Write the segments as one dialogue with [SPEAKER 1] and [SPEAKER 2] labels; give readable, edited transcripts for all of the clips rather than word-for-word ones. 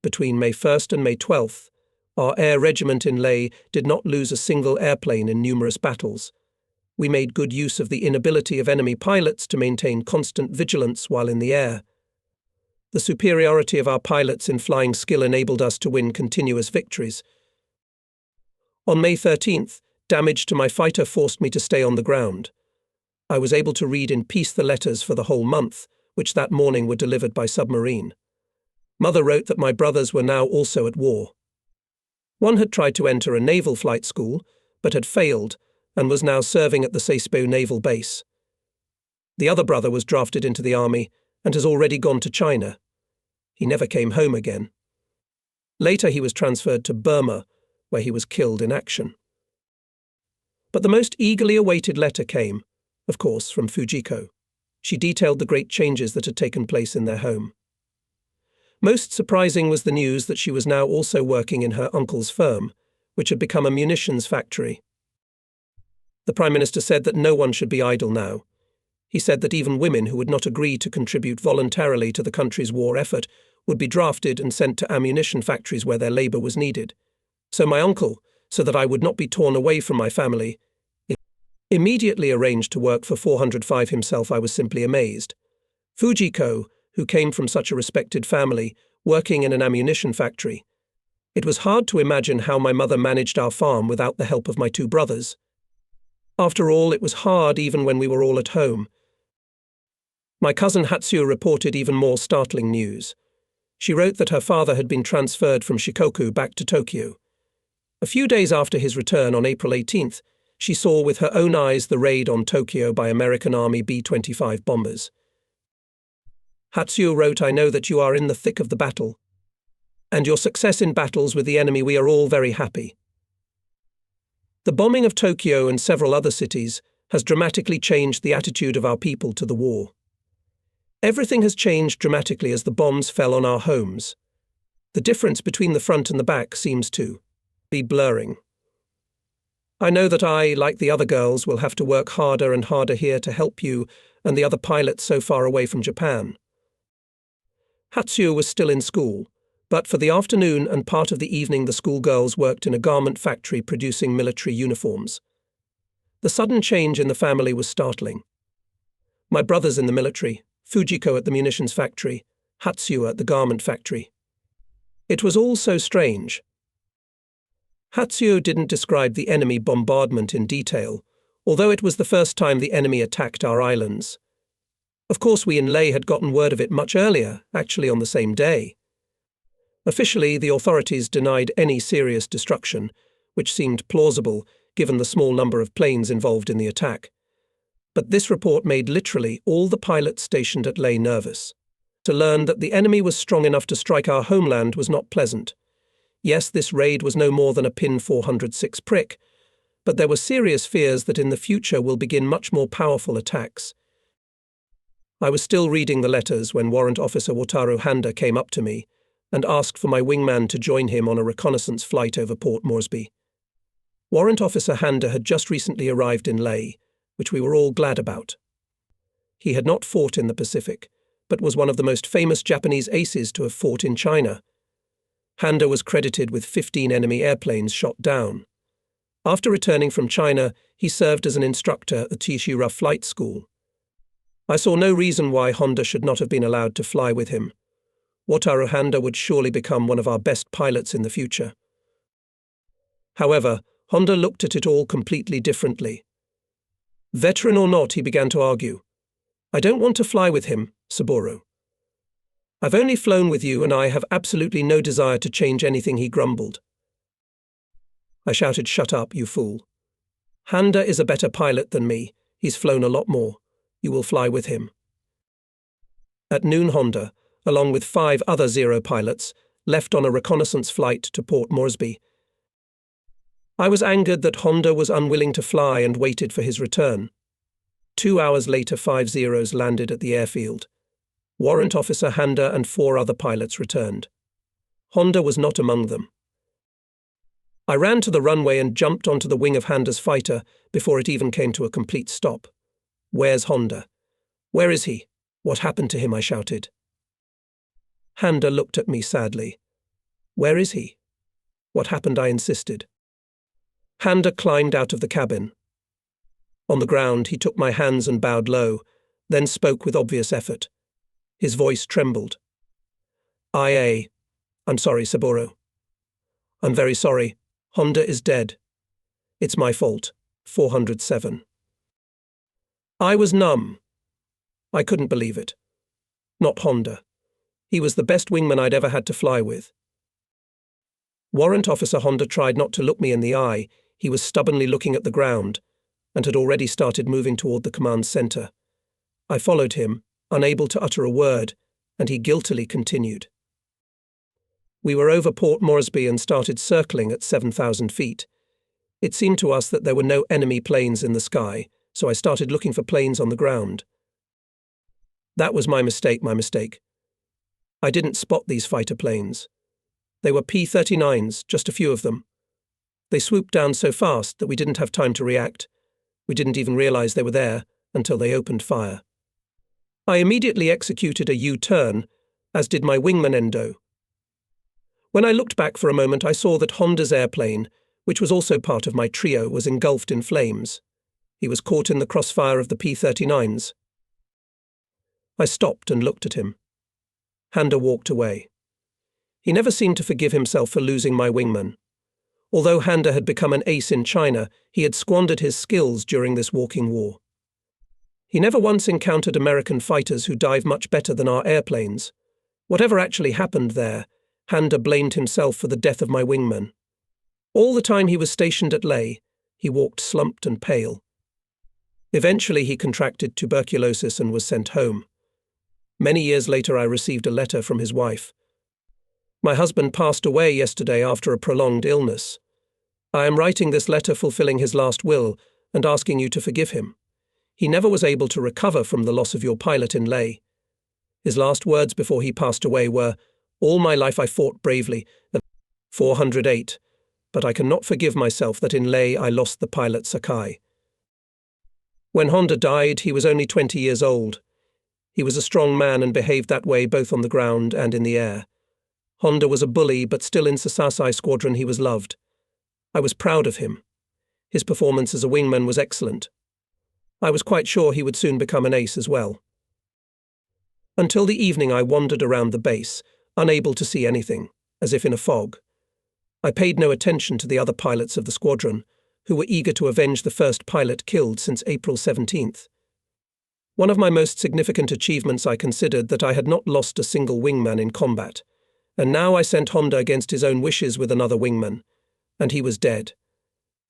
[SPEAKER 1] Between May 1st and May 12th, our air regiment in Leh did not lose a single airplane in numerous battles. We made good use of the inability of enemy pilots to maintain constant vigilance while in the air. The superiority of our pilots in flying skill enabled us to win continuous victories. On May 13th, damage to my fighter forced me to stay on the ground. I was able to read in peace the letters for the whole month, which that morning were delivered by submarine. Mother wrote that my brothers were now also at war. One had tried to enter a naval flight school, but had failed, and was now serving at the Sasebo naval base. The other brother was drafted into the army and has already gone to China. He never came home again. Later he was transferred to Burma, where he was killed in action. But the most eagerly awaited letter came, of course, from Fujiko. She detailed the great changes that had taken place in their home. Most surprising was the news that she was now also working in her uncle's firm, which had become a munitions factory. The Prime Minister said that no one should be idle now. He said that even women who would not agree to contribute voluntarily to the country's war effort would be drafted and sent to ammunition factories where their labour was needed. So my uncle, so that I would not be torn away from my family, immediately arranged to work for 405 himself. I was simply amazed. Fujiko, who came from such a respected family, working in an ammunition factory. It was hard to imagine how my mother managed our farm without the help of my two brothers. After all, it was hard even when we were all at home. My cousin Hatsuo reported even more startling news. She wrote that her father had been transferred from Shikoku back to Tokyo. A few days after his return on April 18th, she saw with her own eyes the raid on Tokyo by American Army B-25 bombers. Hatsuo wrote, "I know that you are in the thick of the battle, and your success in battles with the enemy, we are all very happy. The bombing of Tokyo and several other cities has dramatically changed the attitude of our people to the war. Everything has changed dramatically as the bombs fell on our homes. The difference between the front and the back seems to be blurring. I know that I, like the other girls, will have to work harder and harder here to help you and the other pilots so far away from Japan." Hatsuo was still in school, but for the afternoon and part of the evening the schoolgirls worked in a garment factory producing military uniforms. The sudden change in the family was startling. My brothers in the military, Fujiko at the munitions factory, Hatsuo at the garment factory. It was all so strange. Hatsuo didn't describe the enemy bombardment in detail, although it was the first time the enemy attacked our islands. Of course, we in Leh had gotten word of it much earlier, actually on the same day. Officially, the authorities denied any serious destruction, which seemed plausible given the small number of planes involved in the attack. But this report made literally all the pilots stationed at Leh nervous. To learn that the enemy was strong enough to strike our homeland was not pleasant. Yes, this raid was no more than a pin 406 prick, but there were serious fears that in the future will begin much more powerful attacks. I was still reading the letters when Warrant Officer Wataru Handa came up to me and asked for my wingman to join him on a reconnaissance flight over Port Moresby. Warrant Officer Handa had just recently arrived in Leh, which we were all glad about. He had not fought in the Pacific, but was one of the most famous Japanese aces to have fought in China. Handa was credited with 15 enemy airplanes shot down. After returning from China, he served as an instructor at Tishira Flight School. I saw no reason why Honda should not have been allowed to fly with him. Wataru Handa would surely become one of our best pilots in the future. However, Honda looked at it all completely differently. Veteran or not, he began to argue. "I don't want to fly with him, Saburo. I've only flown with you and I have absolutely no desire to change anything," he grumbled. I shouted, "Shut up, you fool. Handa is a better pilot than me. He's flown a lot more. You will fly with him." At noon, Honda, along with 5 other Zero pilots, left on a reconnaissance flight to Port Moresby. I was angered that Honda was unwilling to fly and waited for his return. 2 hours later, 5 Zeros landed at the airfield. Warrant Officer Handa and 4 other pilots returned. Honda was not among them. I ran to the runway and jumped onto the wing of Handa's fighter before it even came to a complete stop. "Where's Honda? Where is he? What happened to him?" I shouted. Handa looked at me sadly. Where is he? What happened? I insisted. Handa climbed out of the cabin. On the ground, he took my hands and bowed low, then spoke with obvious effort. His voice trembled. I'm sorry, Saburo. I'm very sorry. Honda is dead. It's my fault. 407. I was numb. I couldn't believe it. Not Honda. He was the best wingman I'd ever had to fly with. Warrant Officer Honda tried not to look me in the eye. He was stubbornly looking at the ground, and had already started moving toward the command center. I followed him, unable to utter a word, and he guiltily continued. We were over Port Moresby and started circling at 7,000 feet. It seemed to us that there were no enemy planes in the sky, so I started looking for planes on the ground. That was my mistake. I didn't spot these fighter planes. They were P-39s, just a few of them. They swooped down so fast that we didn't have time to react. We didn't even realize they were there until they opened fire. I immediately executed a U-turn, as did my wingman Endo. When I looked back for a moment, I saw that Honda's airplane, which was also part of my trio, was engulfed in flames. He was caught in the crossfire of the P-39s. I stopped and looked at him. Handa walked away. He never seemed to forgive himself for losing my wingman. Although Handa had become an ace in China, he had squandered his skills during this walking war. He never once encountered American fighters who dive much better than our airplanes. Whatever actually happened there, Handa blamed himself for the death of my wingman. All the time he was stationed at Leh, he walked slumped and pale. Eventually he contracted tuberculosis and was sent home. Many years later I received a letter from his wife. My husband passed away yesterday after a prolonged illness. I am writing this letter fulfilling his last will and asking you to forgive him. He never was able to recover from the loss of your pilot in Leh. His last words before he passed away were, "All my life I fought bravely." 408. But I cannot forgive myself that in Leh I lost the pilot Sakai. When Honda died, he was only 20 years old. He was a strong man and behaved that way both on the ground and in the air. Honda was a bully, but still in Sasasai Squadron he was loved. I was proud of him. His performance as a wingman was excellent. I was quite sure he would soon become an ace as well. Until the evening I wandered around the base, unable to see anything, as if in a fog. I paid no attention to the other pilots of the squadron, who were eager to avenge the first pilot killed since April 17th. One of my most significant achievements I considered that I had not lost a single wingman in combat, and now I sent Honda against his own wishes with another wingman, and he was dead.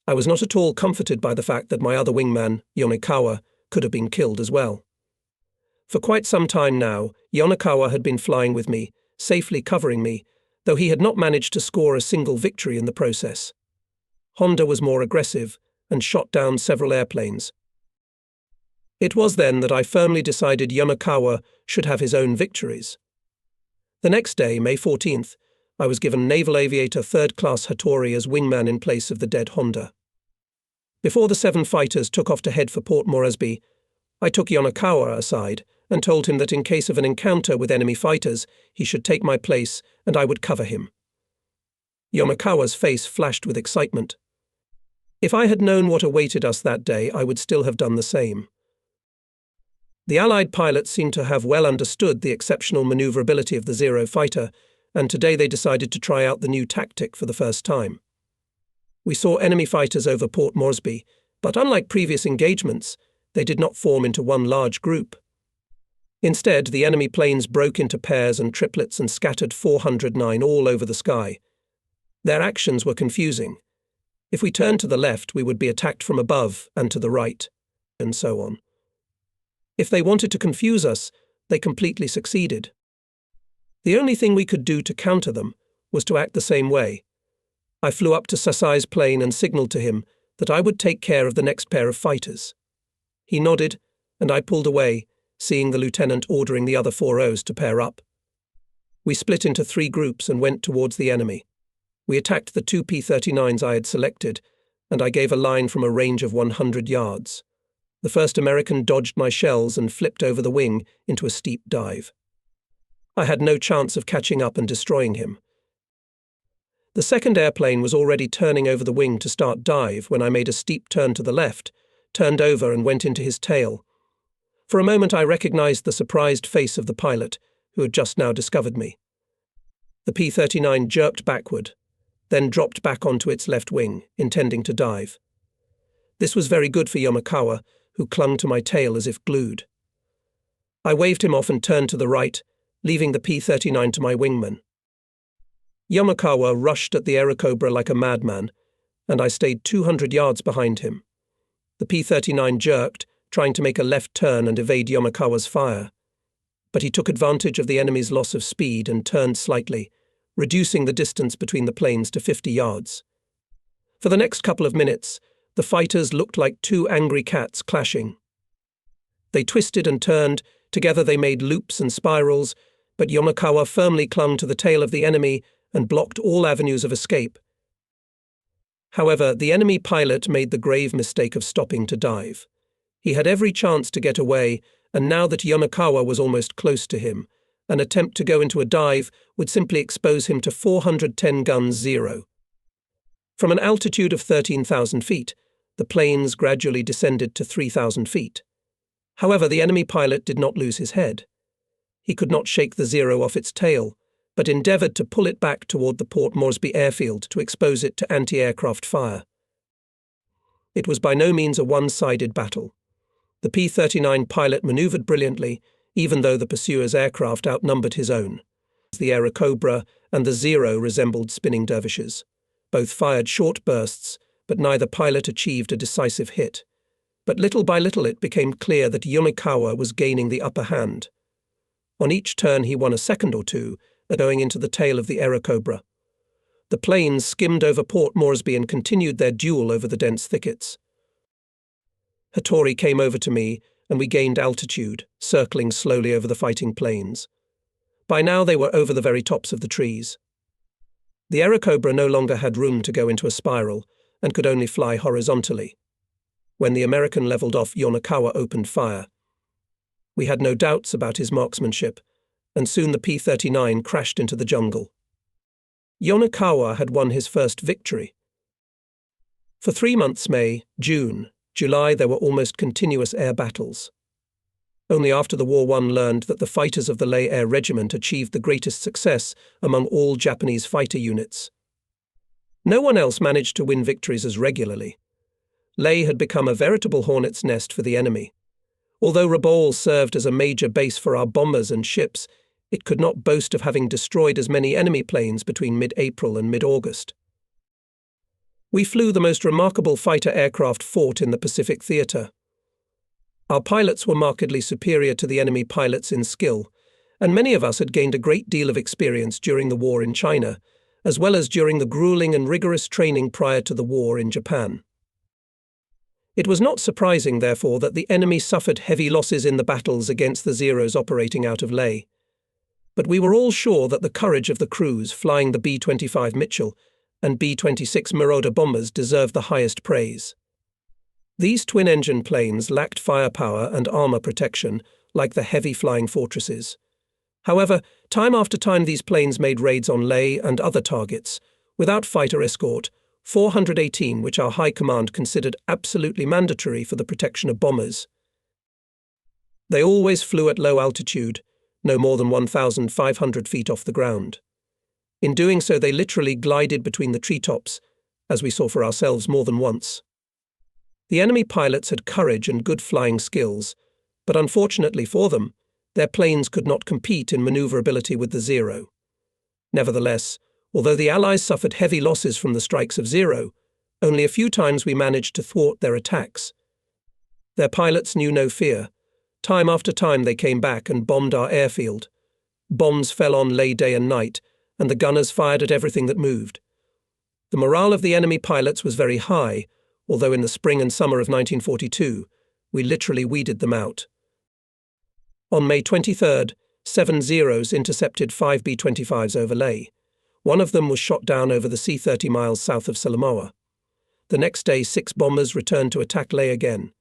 [SPEAKER 1] I was not at all comforted by the fact that my other wingman, Yonekawa, could have been killed as well. For quite some time now, Yonekawa had been flying with me, safely covering me, though he had not managed to score a single victory in the process. Honda was more aggressive and shot down several airplanes. It was then that I firmly decided Yonekawa should have his own victories. The next day, May 14th, I was given Naval Aviator 3rd Class Hattori as wingman in place of the dead Honda. Before the 7 fighters took off to head for Port Moresby, I took Yonekawa aside and told him that in case of an encounter with enemy fighters, he should take my place and I would cover him. Yonekawa's face flashed with excitement. If I had known what awaited us that day, I would still have done the same. The Allied pilots seemed to have well understood the exceptional maneuverability of the Zero fighter, and today they decided to try out the new tactic for the first time. We saw enemy fighters over Port Moresby, but unlike previous engagements, they did not form into one large group. Instead, the enemy planes broke into pairs and triplets and scattered 409 all over the sky. Their actions were confusing. If we turned to the left, we would be attacked from above and to the right, and so on. If they wanted to confuse us, they completely succeeded. The only thing we could do to counter them was to act the same way. I flew up to Sasai's plane and signaled to him that I would take care of the next pair of fighters. He nodded, and I pulled away, seeing the lieutenant ordering the other 4Os to pair up. We split into 3 groups and went towards the enemy. We attacked the 2 P-39s I had selected, and I gave a line from a range of 100 yards. The first American dodged my shells and flipped over the wing into a steep dive. I had no chance of catching up and destroying him. The second airplane was already turning over the wing to start dive when I made a steep turn to the left, turned over and went into his tail. For a moment I recognized the surprised face of the pilot, who had just now discovered me. The P-39 jerked backward, then dropped back onto its left wing, intending to dive. This was very good for Yamakawa, who clung to my tail as if glued. I waved him off and turned to the right, leaving the P-39 to my wingman. Yamakawa rushed at the Airacobra like a madman, and I stayed 200 yards behind him. The P-39 jerked, trying to make a left turn and evade Yamakawa's fire. But he took advantage of the enemy's loss of speed and turned slightly, reducing the distance between the planes to 50 yards. For the next couple of minutes, the fighters looked like two angry cats clashing. They twisted and turned, together they made loops and spirals, but Yamakawa firmly clung to the tail of the enemy and blocked all avenues of escape. However, the enemy pilot made the grave mistake of stopping to dive. He had every chance to get away, and now that Yamakawa was almost close to him, an attempt to go into a dive would simply expose him to 410 guns 0. From an altitude of 13,000 feet, the planes gradually descended to 3,000 feet. However, the enemy pilot did not lose his head. He could not shake the Zero off its tail, but endeavoured to pull it back toward the Port Moresby airfield to expose it to anti-aircraft fire. It was by no means a one-sided battle. The P-39 pilot manoeuvred brilliantly, even though the pursuer's aircraft outnumbered his own. The Airacobra and the Zero resembled spinning dervishes. Both fired short bursts, but neither pilot achieved a decisive hit. But little by little it became clear that Yamakawa was gaining the upper hand. On each turn he won a second or two, going into the tail of the Airacobra. The planes skimmed over Port Moresby and continued their duel over the dense thickets. Hattori came over to me, and we gained altitude, circling slowly over the fighting planes. By now they were over the very tops of the trees. The Airacobra no longer had room to go into a spiral, and could only fly horizontally. When the American levelled off, Yamakawa opened fire. We had no doubts about his marksmanship, and soon the P-39 crashed into the jungle. Yamakawa had won his first victory. For 3 months, May, June, July, there were almost continuous air battles. Only after the war one learned that the fighters of the Lei Air Regiment achieved the greatest success among all Japanese fighter units. No one else managed to win victories as regularly. Lei had become a veritable hornet's nest for the enemy. Although Rabaul served as a major base for our bombers and ships, it could not boast of having destroyed as many enemy planes between mid-April and mid-August. We flew the most remarkable fighter aircraft fought in the Pacific Theatre. Our pilots were markedly superior to the enemy pilots in skill, and many of us had gained a great deal of experience during the war in China, as well as during the grueling and rigorous training prior to the war in Japan. It was not surprising, therefore, that the enemy suffered heavy losses in the battles against the Zeros operating out of Lei. But we were all sure that the courage of the crews flying the B-25 Mitchell and B-26 Marauder bombers deserved the highest praise. These twin-engine planes lacked firepower and armour protection like the heavy flying fortresses. However, time after time these planes made raids on Lei and other targets, without fighter escort, 418 which our High Command considered absolutely mandatory for the protection of bombers. They always flew at low altitude, no more than 1,500 feet off the ground. In doing so they literally glided between the treetops, as we saw for ourselves more than once. The enemy pilots had courage and good flying skills, but unfortunately for them, their planes could not compete in maneuverability with the Zero. Nevertheless, although the Allies suffered heavy losses from the strikes of Zero, only a few times we managed to thwart their attacks. Their pilots knew no fear. Time after time they came back and bombed our airfield. Bombs fell on Lei day and night, and the gunners fired at everything that moved. The morale of the enemy pilots was very high, although in the spring and summer of 1942, we literally weeded them out. On May 23rd, 7 Zeros intercepted 5 B-25s over Lei. One of them was shot down over the sea 30 miles south of Salamoa. The next day, 6 bombers returned to attack Lei again.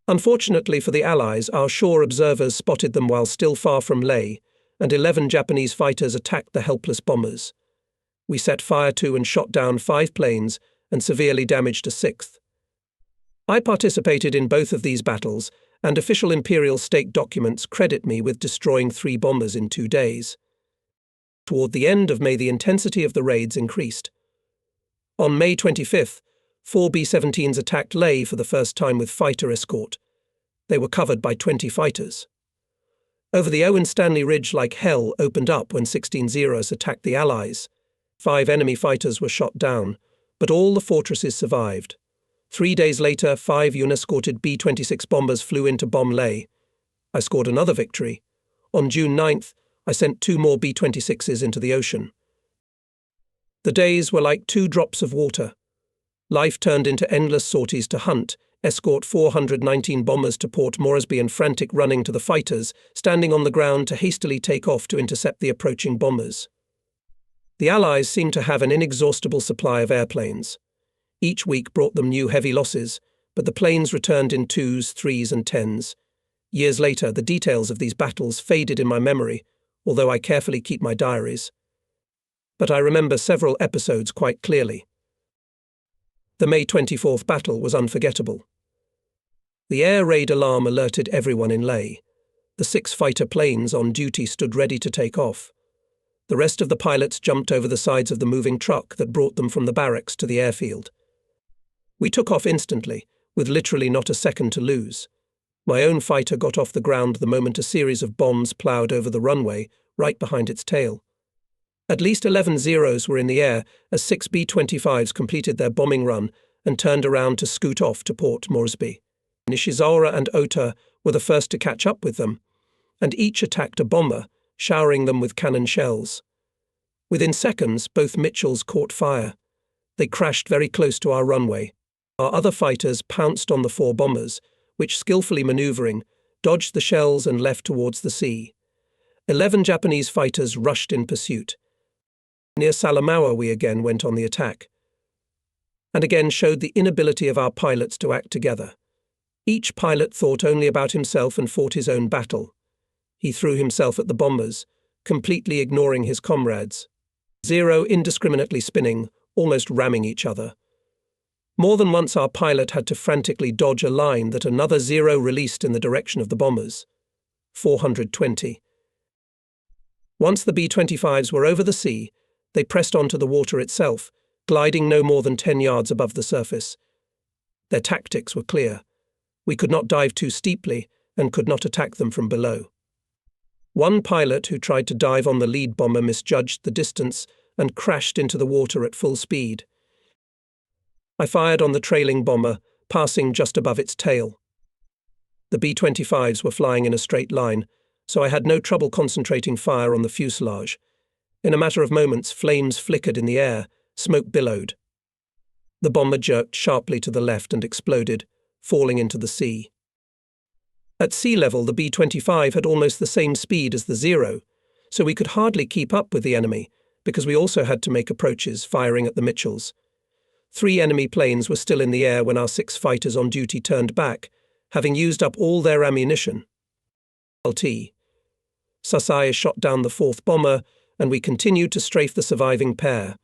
[SPEAKER 1] Unfortunately for the Allies, our shore observers spotted them while still far from Lei, and 11 Japanese fighters attacked the helpless bombers. We set fire to and shot down 5 planes and severely damaged a 6th. I participated in both of these battles, and official Imperial State documents credit me with destroying 3 bombers in 2 days. Toward the end of May, the intensity of the raids increased. On May 25th, 4 B-17s attacked Leh for the first time with fighter escort. They were covered by 20 fighters. Over the Owen Stanley Ridge like hell opened up when 16 Zeros attacked the Allies. 5 enemy fighters were shot down, but all the fortresses survived. 3 days later, 5 unescorted B-26 bombers flew in to bomb Leh. I scored another victory. On June 9th, I sent 2 more B-26s into the ocean. The days were like 2 drops of water. Life turned into endless sorties to hunt, escort 419 bombers to Port Moresby, and frantic running to the fighters, standing on the ground to hastily take off to intercept the approaching bombers. The Allies seemed to have an inexhaustible supply of airplanes. Each week brought them new heavy losses, but the planes returned in 2s, 3s, and 10s. Years later, the details of these battles faded in my memory, although I carefully keep my diaries. But I remember several episodes quite clearly. The May 24th battle was unforgettable. The air raid alarm alerted everyone in Leh. The 6 fighter planes on duty stood ready to take off. The rest of the pilots jumped over the sides of the moving truck that brought them from the barracks to the airfield. We took off instantly, with literally not a second to lose. My own fighter got off the ground the moment a series of bombs ploughed over the runway, right behind its tail. At least 11 Zeros were in the air as 6 B-25s completed their bombing run and turned around to scoot off to Port Moresby. Nishizawa and Ota were the first to catch up with them, and each attacked a bomber, showering them with cannon shells. Within seconds, both Mitchells caught fire. They crashed very close to our runway. Our other fighters pounced on the 4 bombers, which, skillfully maneuvering, dodged the shells and left towards the sea. 11 Japanese fighters rushed in pursuit. Near Salamaua we again went on the attack, and again showed the inability of our pilots to act together. Each pilot thought only about himself and fought his own battle. He threw himself at the bombers, completely ignoring his comrades. Zero indiscriminately spinning, almost ramming each other. More than once our pilot had to frantically dodge a line that another Zero released in the direction of the bombers. 420. Once the B-25s were over the sea, they pressed onto the water itself, gliding no more than 10 yards above the surface. Their tactics were clear. We could not dive too steeply and could not attack them from below. One pilot who tried to dive on the lead bomber misjudged the distance and crashed into the water at full speed. I fired on the trailing bomber, passing just above its tail. The B-25s were flying in a straight line, so I had no trouble concentrating fire on the fuselage. In a matter of moments, flames flickered in the air, smoke billowed. The bomber jerked sharply to the left and exploded, falling into the sea. At sea level, the B-25 had almost the same speed as the Zero, so we could hardly keep up with the enemy, because we also had to make approaches, firing at the Mitchells. 3 enemy planes were still in the air when our 6 fighters on duty turned back, having used up all their ammunition. LT. Sasai shot down the 4th bomber, and we continued to strafe the surviving pair.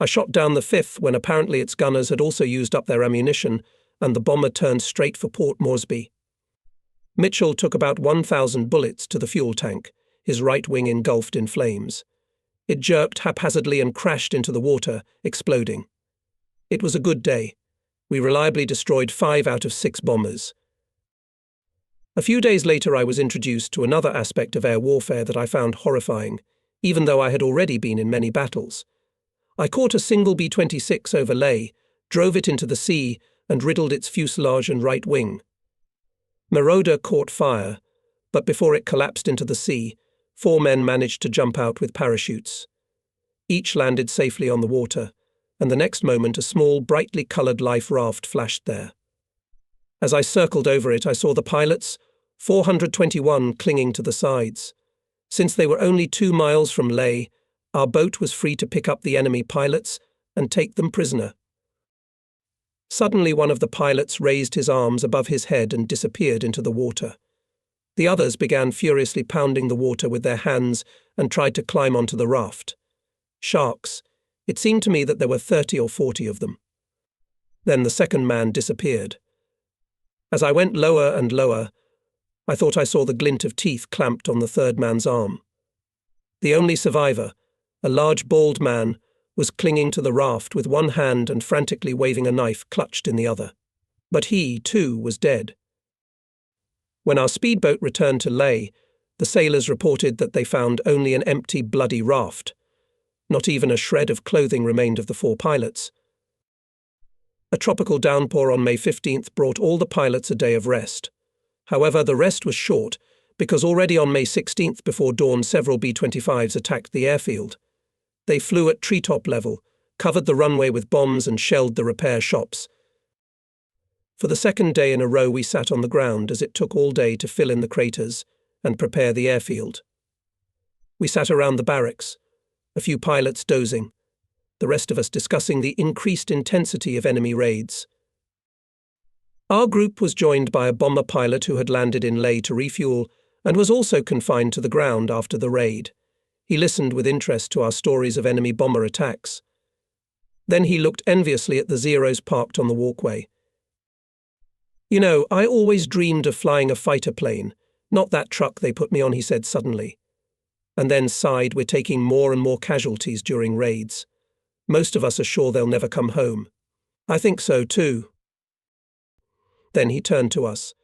[SPEAKER 1] I shot down the 5th when apparently its gunners had also used up their ammunition, and the bomber turned straight for Port Moresby. Mitchell took about 1,000 bullets to the fuel tank, his right wing engulfed in flames. It jerked haphazardly and crashed into the water, exploding. It was a good day. We reliably destroyed 5 out of 6 bombers. A few days later I was introduced to another aspect of air warfare that I found horrifying, even though I had already been in many battles. I caught a single B-26 over Leh, drove it into the sea, and riddled its fuselage and right wing. Marauder caught fire, but before it collapsed into the sea, 4 men managed to jump out with parachutes. Each landed safely on the water, and the next moment a small, brightly coloured life raft flashed there. As I circled over it, I saw the pilots, 421, clinging to the sides. Since they were only 2 miles from Leh, our boat was free to pick up the enemy pilots and take them prisoner. Suddenly one of the pilots raised his arms above his head and disappeared into the water. The others began furiously pounding the water with their hands and tried to climb onto the raft. Sharks, It seemed to me that there were 30 or 40 of them. Then the second man disappeared. As I went lower and lower, I thought I saw the glint of teeth clamped on the third man's arm. The only survivor, a large bald man, was clinging to the raft with one hand and frantically waving a knife clutched in the other. But he, too, was dead. When our speedboat returned to Leh, the sailors reported that they found only an empty, bloody raft. Not even a shred of clothing remained of the 4 pilots. A tropical downpour on May 15th brought all the pilots a day of rest. However, the rest was short, because already on May 16th before dawn several B-25s attacked the airfield. They flew at treetop level, covered the runway with bombs and shelled the repair shops. For the second day in a row we sat on the ground as it took all day to fill in the craters and prepare the airfield. We sat around the barracks, a few pilots dozing, the rest of us discussing the increased intensity of enemy raids. Our group was joined by a bomber pilot who had landed in Leh to refuel and was also confined to the ground after the raid. He listened with interest to our stories of enemy bomber attacks. Then he looked enviously at the Zeros parked on the walkway. "You know, I always dreamed of flying a fighter plane, not that truck they put me on," he said suddenly. And then sighed, "We're taking more and more casualties during raids. Most of us are sure they'll never come home." "I think so too." Then he turned to us.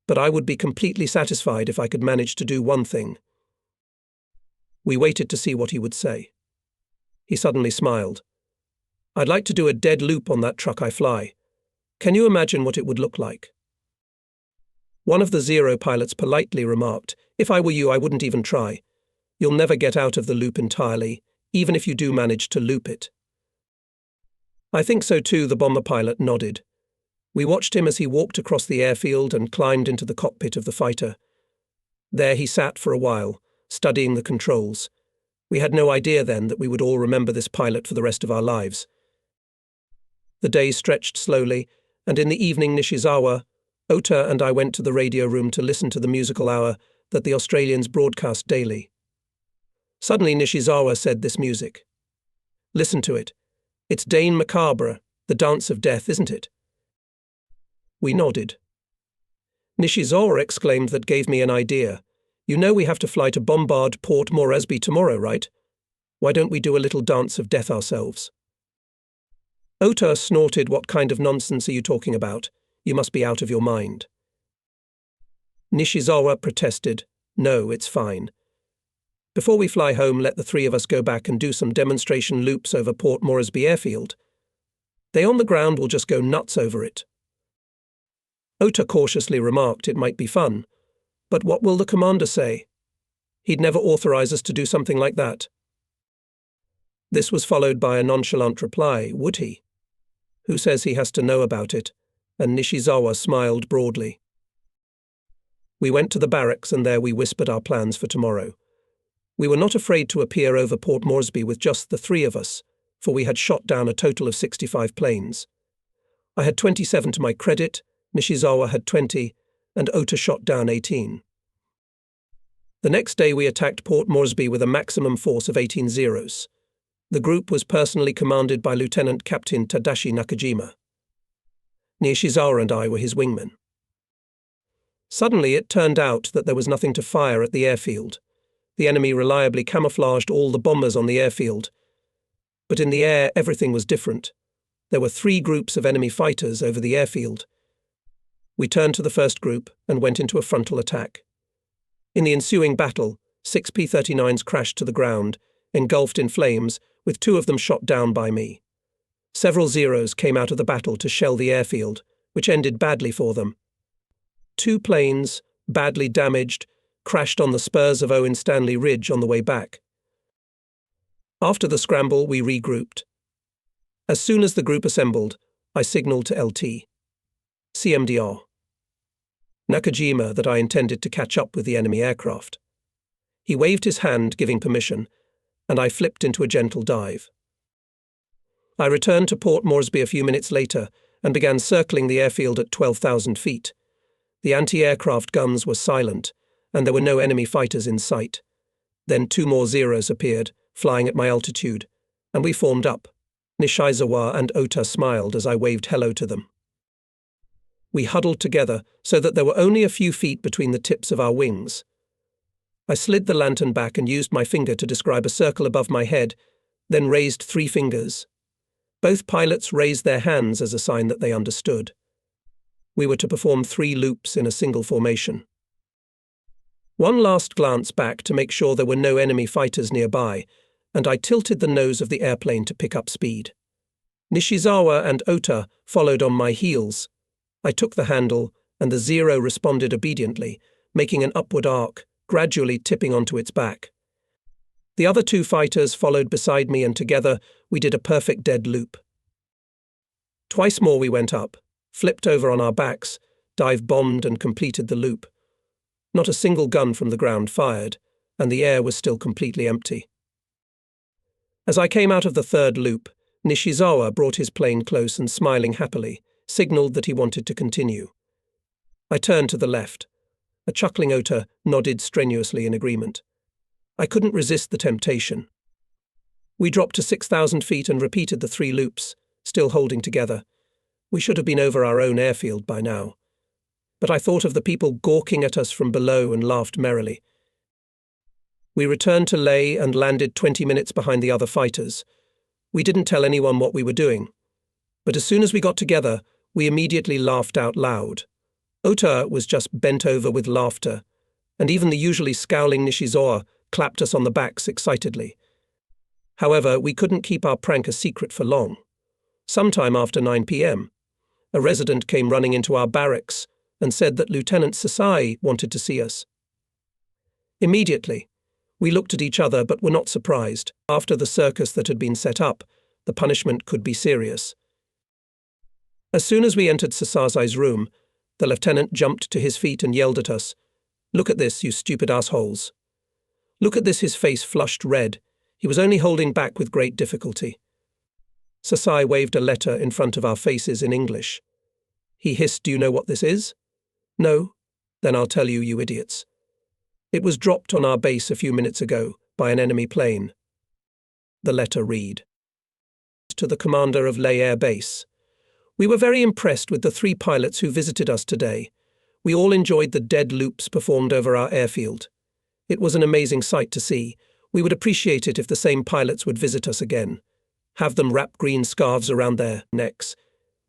[SPEAKER 1] "But I would be completely satisfied if I could manage to do one thing." We waited to see what he would say. He suddenly smiled. "I'd like to do a dead loop on that truck I fly. Can you imagine what it would look like?" One of the Zero pilots politely remarked, "If I were you, I wouldn't even try. You'll never get out of the loop entirely, even if you do manage to loop it." "I think so too," the bomber pilot nodded. We watched him as he walked across the airfield and climbed into the cockpit of the fighter. There he sat for a while, studying the controls. We had no idea then that we would all remember this pilot for the rest of our lives. The day stretched slowly, and in the evening Nishizawa, Ota and I went to the radio room to listen to the musical hour that the Australians broadcast daily. Suddenly Nishizawa said this music. "Listen to it. It's Dane Macabre, the Dance of Death, isn't it?" We nodded. Nishizawa exclaimed, "That gave me an idea. You know we have to fly to bombard Port Moresby tomorrow, right? Why don't we do a little dance of death ourselves?" Ota snorted, "What kind of nonsense are you talking about? You must be out of your mind." Nishizawa protested, "No, it's fine. Before we fly home, let the 3 of us go back and do some demonstration loops over Port Moresby airfield. They on the ground will just go nuts over it." Ota cautiously remarked it might be fun, but what will the commander say? He'd never authorize us to do something like that. This was followed by a nonchalant reply, "Would he? Who says he has to know about it?" And Nishizawa smiled broadly. We went to the barracks and there we whispered our plans for tomorrow. We were not afraid to appear over Port Moresby with just the 3 of us, for we had shot down a total of 65 planes. I had 27 to my credit, Nishizawa had 20, and Ota shot down 18. The next day we attacked Port Moresby with a maximum force of 18 Zeros. The group was personally commanded by Lieutenant Captain Tadashi Nakajima. Nishizawa and I were his wingmen. Suddenly it turned out that there was nothing to fire at the airfield. The enemy reliably camouflaged all the bombers on the airfield. But in the air everything was different. There were 3 groups of enemy fighters over the airfield. We turned to the first group and went into a frontal attack. In the ensuing battle, 6 P-39s crashed to the ground, engulfed in flames, with 2 of them shot down by me. Several Zeros came out of the battle to shell the airfield, which ended badly for them. 2 planes, badly damaged, crashed on the spurs of Owen Stanley Ridge on the way back. After the scramble, we regrouped. As soon as the group assembled, I signalled to LT. CMDR. Nakajima that I intended to catch up with the enemy aircraft. He waved his hand, giving permission, and I flipped into a gentle dive. I returned to Port Moresby a few minutes later and began circling the airfield at 12,000 feet. The anti-aircraft guns were silent, and there were no enemy fighters in sight. Then 2 more Zeros appeared, flying at my altitude, and we formed up. Nishizawa and Ota smiled as I waved hello to them. We huddled together so that there were only a few feet between the tips of our wings. I slid the lantern back and used my finger to describe a circle above my head, then raised 3 fingers. Both pilots raised their hands as a sign that they understood. We were to perform 3 loops in a single formation. One last glance back to make sure there were no enemy fighters nearby, and I tilted the nose of the airplane to pick up speed. Nishizawa and Ota followed on my heels. I took the handle, and the Zero responded obediently, making an upward arc, gradually tipping onto its back. The other 2 fighters followed beside me, and together we did a perfect dead loop. Twice more we went up, flipped over on our backs, dive-bombed and completed the loop. Not a single gun from the ground fired, and the air was still completely empty. As I came out of the 3rd loop, Nishizawa brought his plane close and, smiling happily, signaled that he wanted to continue. I turned to the left. A chuckling Ota nodded strenuously in agreement. I couldn't resist the temptation. We dropped to 6,000 feet and repeated the 3 loops, still holding together. We should have been over our own airfield by now. But I thought of the people gawking at us from below and laughed merrily. We returned to Leh and landed 20 minutes behind the other fighters. We didn't tell anyone what we were doing. But as soon as we got together, we immediately laughed out loud. Ota was just bent over with laughter, and even the usually scowling Nishizawa clapped us on the backs excitedly. However, we couldn't keep our prank a secret for long. Sometime after 9 p.m., a resident came running into our barracks and said that Lieutenant Sasai wanted to see us. Immediately, we looked at each other but were not surprised. After the circus that had been set up, the punishment could be serious. As soon as we entered Sasai's room, the lieutenant jumped to his feet and yelled at us, "Look at this, you stupid assholes." Look at this, his face flushed red. He was only holding back with great difficulty. Sasai waved a letter in front of our faces in English. He hissed, "Do you know what this is?" "No?" "Then I'll tell you, you idiots. It was dropped on our base a few minutes ago by an enemy plane." The letter read, "To the commander of Leh Air Base. We were very impressed with the 3 pilots who visited us today. We all enjoyed the dead loops performed over our airfield. It was an amazing sight to see. We would appreciate it if the same pilots would visit us again. Have them wrap green scarves around their necks.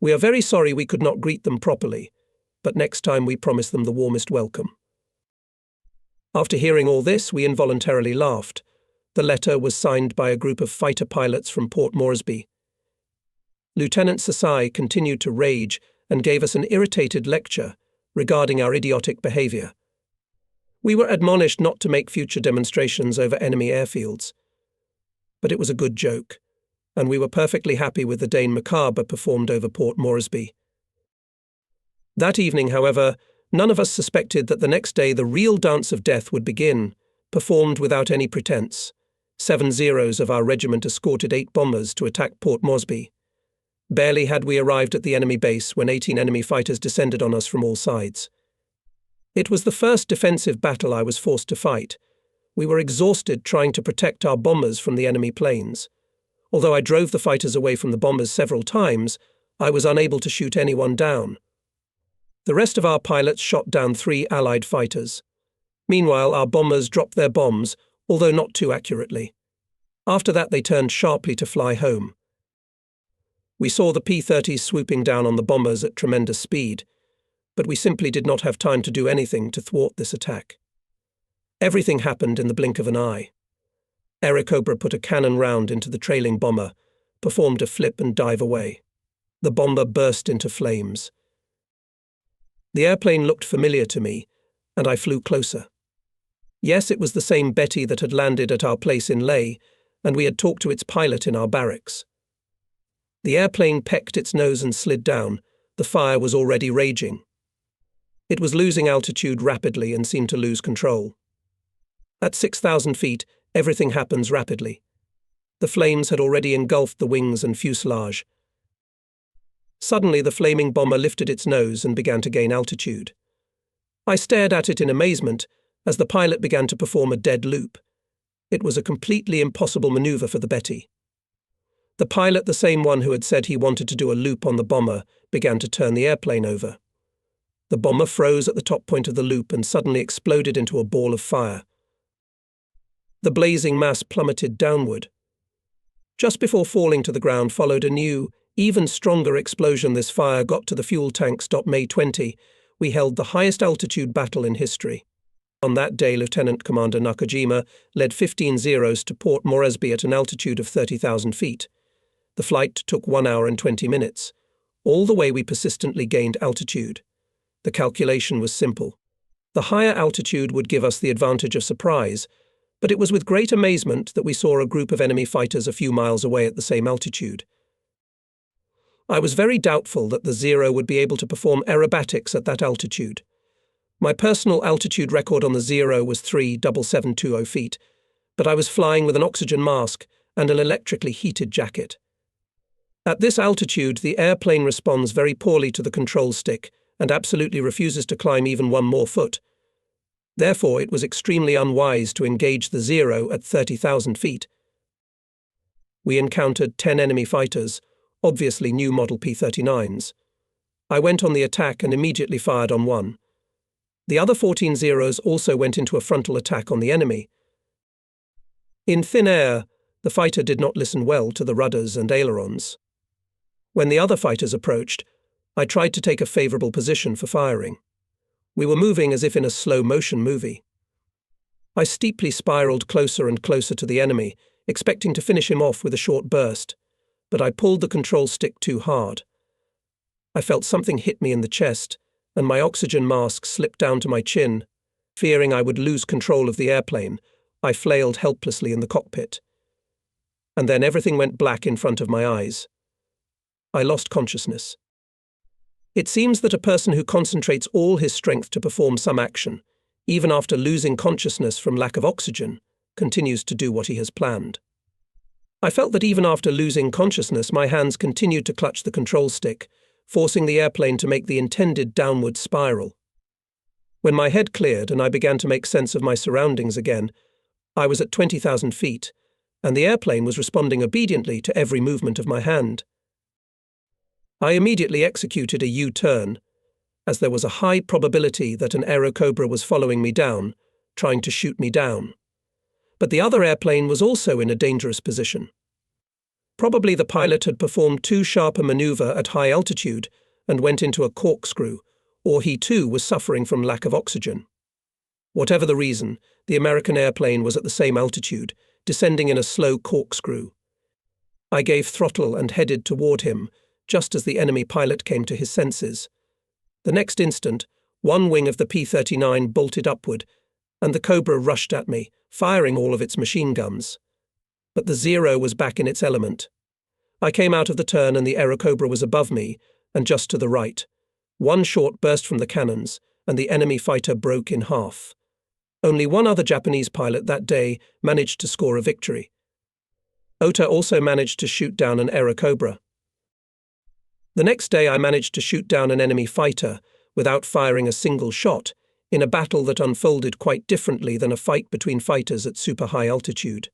[SPEAKER 1] We are very sorry we could not greet them properly, but next time we promise them the warmest welcome." After hearing all this, we involuntarily laughed. The letter was signed by a group of fighter pilots from Port Moresby. Lieutenant Sasai continued to rage and gave us an irritated lecture regarding our idiotic behavior. We were admonished not to make future demonstrations over enemy airfields. But it was a good joke, and we were perfectly happy with the Dane Macabre performed over Port Moresby. That evening, however, none of us suspected that the next day the real dance of death would begin, performed without any pretense. 7 Zeros of our regiment escorted 8 bombers to attack Port Moresby. Barely had we arrived at the enemy base when 18 enemy fighters descended on us from all sides. It was the first defensive battle I was forced to fight. We were exhausted trying to protect our bombers from the enemy planes. Although I drove the fighters away from the bombers several times, I was unable to shoot anyone down. The rest of our pilots shot down 3 Allied fighters. Meanwhile, our bombers dropped their bombs, although not too accurately. After that, they turned sharply to fly home. We saw the P-30s swooping down on the bombers at tremendous speed, but we simply did not have time to do anything to thwart this attack. Everything happened in the blink of an eye. Airacobra put a cannon round into the trailing bomber, performed a flip and dive away. The bomber burst into flames. The airplane looked familiar to me, and I flew closer. Yes, it was the same Betty that had landed at our place in Leh, and we had talked to its pilot in our barracks. The airplane pecked its nose and slid down. The fire was already raging. It was losing altitude rapidly and seemed to lose control. At 6,000 feet, everything happens rapidly. The flames had already engulfed the wings and fuselage. Suddenly, the flaming bomber lifted its nose and began to gain altitude. I stared at it in amazement as the pilot began to perform a dead loop. It was a completely impossible maneuver for the Betty. The pilot, the same one who had said he wanted to do a loop on the bomber, began to turn the airplane over. The bomber froze at the top point of the loop and suddenly exploded into a ball of fire. The blazing mass plummeted downward. Just before falling to the ground followed a new, even stronger explosion. This fire got to the fuel tanks. May 20, we held the highest altitude battle in history. On that day, Lieutenant Commander Nakajima led 15 Zeros to Port Moresby at an altitude of 30,000 feet. The flight took 1 hour and 20 minutes. All the way we persistently gained altitude. The calculation was simple. The higher altitude would give us the advantage of surprise, but it was with great amazement that we saw a group of enemy fighters a few miles away at the same altitude. I was very doubtful that the Zero would be able to perform aerobatics at that altitude. My personal altitude record on the Zero was 3,720 feet, but I was flying with an oxygen mask and an electrically heated jacket. At this altitude, the airplane responds very poorly to the control stick and absolutely refuses to climb even 1 more foot. Therefore, it was extremely unwise to engage the Zero at 30,000 feet. We encountered 10 enemy fighters, obviously new model P-39s. I went on the attack and immediately fired on one. The other 14 Zeros also went into a frontal attack on the enemy. In thin air, the fighter did not listen well to the rudders and ailerons. When the other fighters approached, I tried to take a favorable position for firing. We were moving as if in a slow-motion movie. I steeply spiraled closer and closer to the enemy, expecting to finish him off with a short burst, but I pulled the control stick too hard. I felt something hit me in the chest, and my oxygen mask slipped down to my chin. Fearing I would lose control of the airplane, I flailed helplessly in the cockpit. And then everything went black in front of my eyes. I lost consciousness. It seems that a person who concentrates all his strength to perform some action, even after losing consciousness from lack of oxygen, continues to do what he has planned. I felt that even after losing consciousness, my hands continued to clutch the control stick, forcing the airplane to make the intended downward spiral. When my head cleared and I began to make sense of my surroundings again, I was at 20,000 feet, and the airplane was responding obediently to every movement of my hand. I immediately executed a U-turn, as there was a high probability that an Aerocobra was following me down, trying to shoot me down. But the other airplane was also in a dangerous position. Probably the pilot had performed too sharp a maneuver at high altitude and went into a corkscrew, or he too was suffering from lack of oxygen. Whatever the reason, the American airplane was at the same altitude, descending in a slow corkscrew. I gave throttle and headed toward him, just as the enemy pilot came to his senses. The next instant, one wing of the P-39 bolted upward, and the Cobra rushed at me, firing all of its machine guns. But the Zero was back in its element. I came out of the turn and the Aerocobra was above me, and just to the right. One shot burst from the cannons, and the enemy fighter broke in half. Only one other Japanese pilot that day managed to score a victory. Ota also managed to shoot down an Aerocobra. The next day I managed to shoot down an enemy fighter without firing a single shot in a battle that unfolded quite differently than a fight between fighters at super high altitude.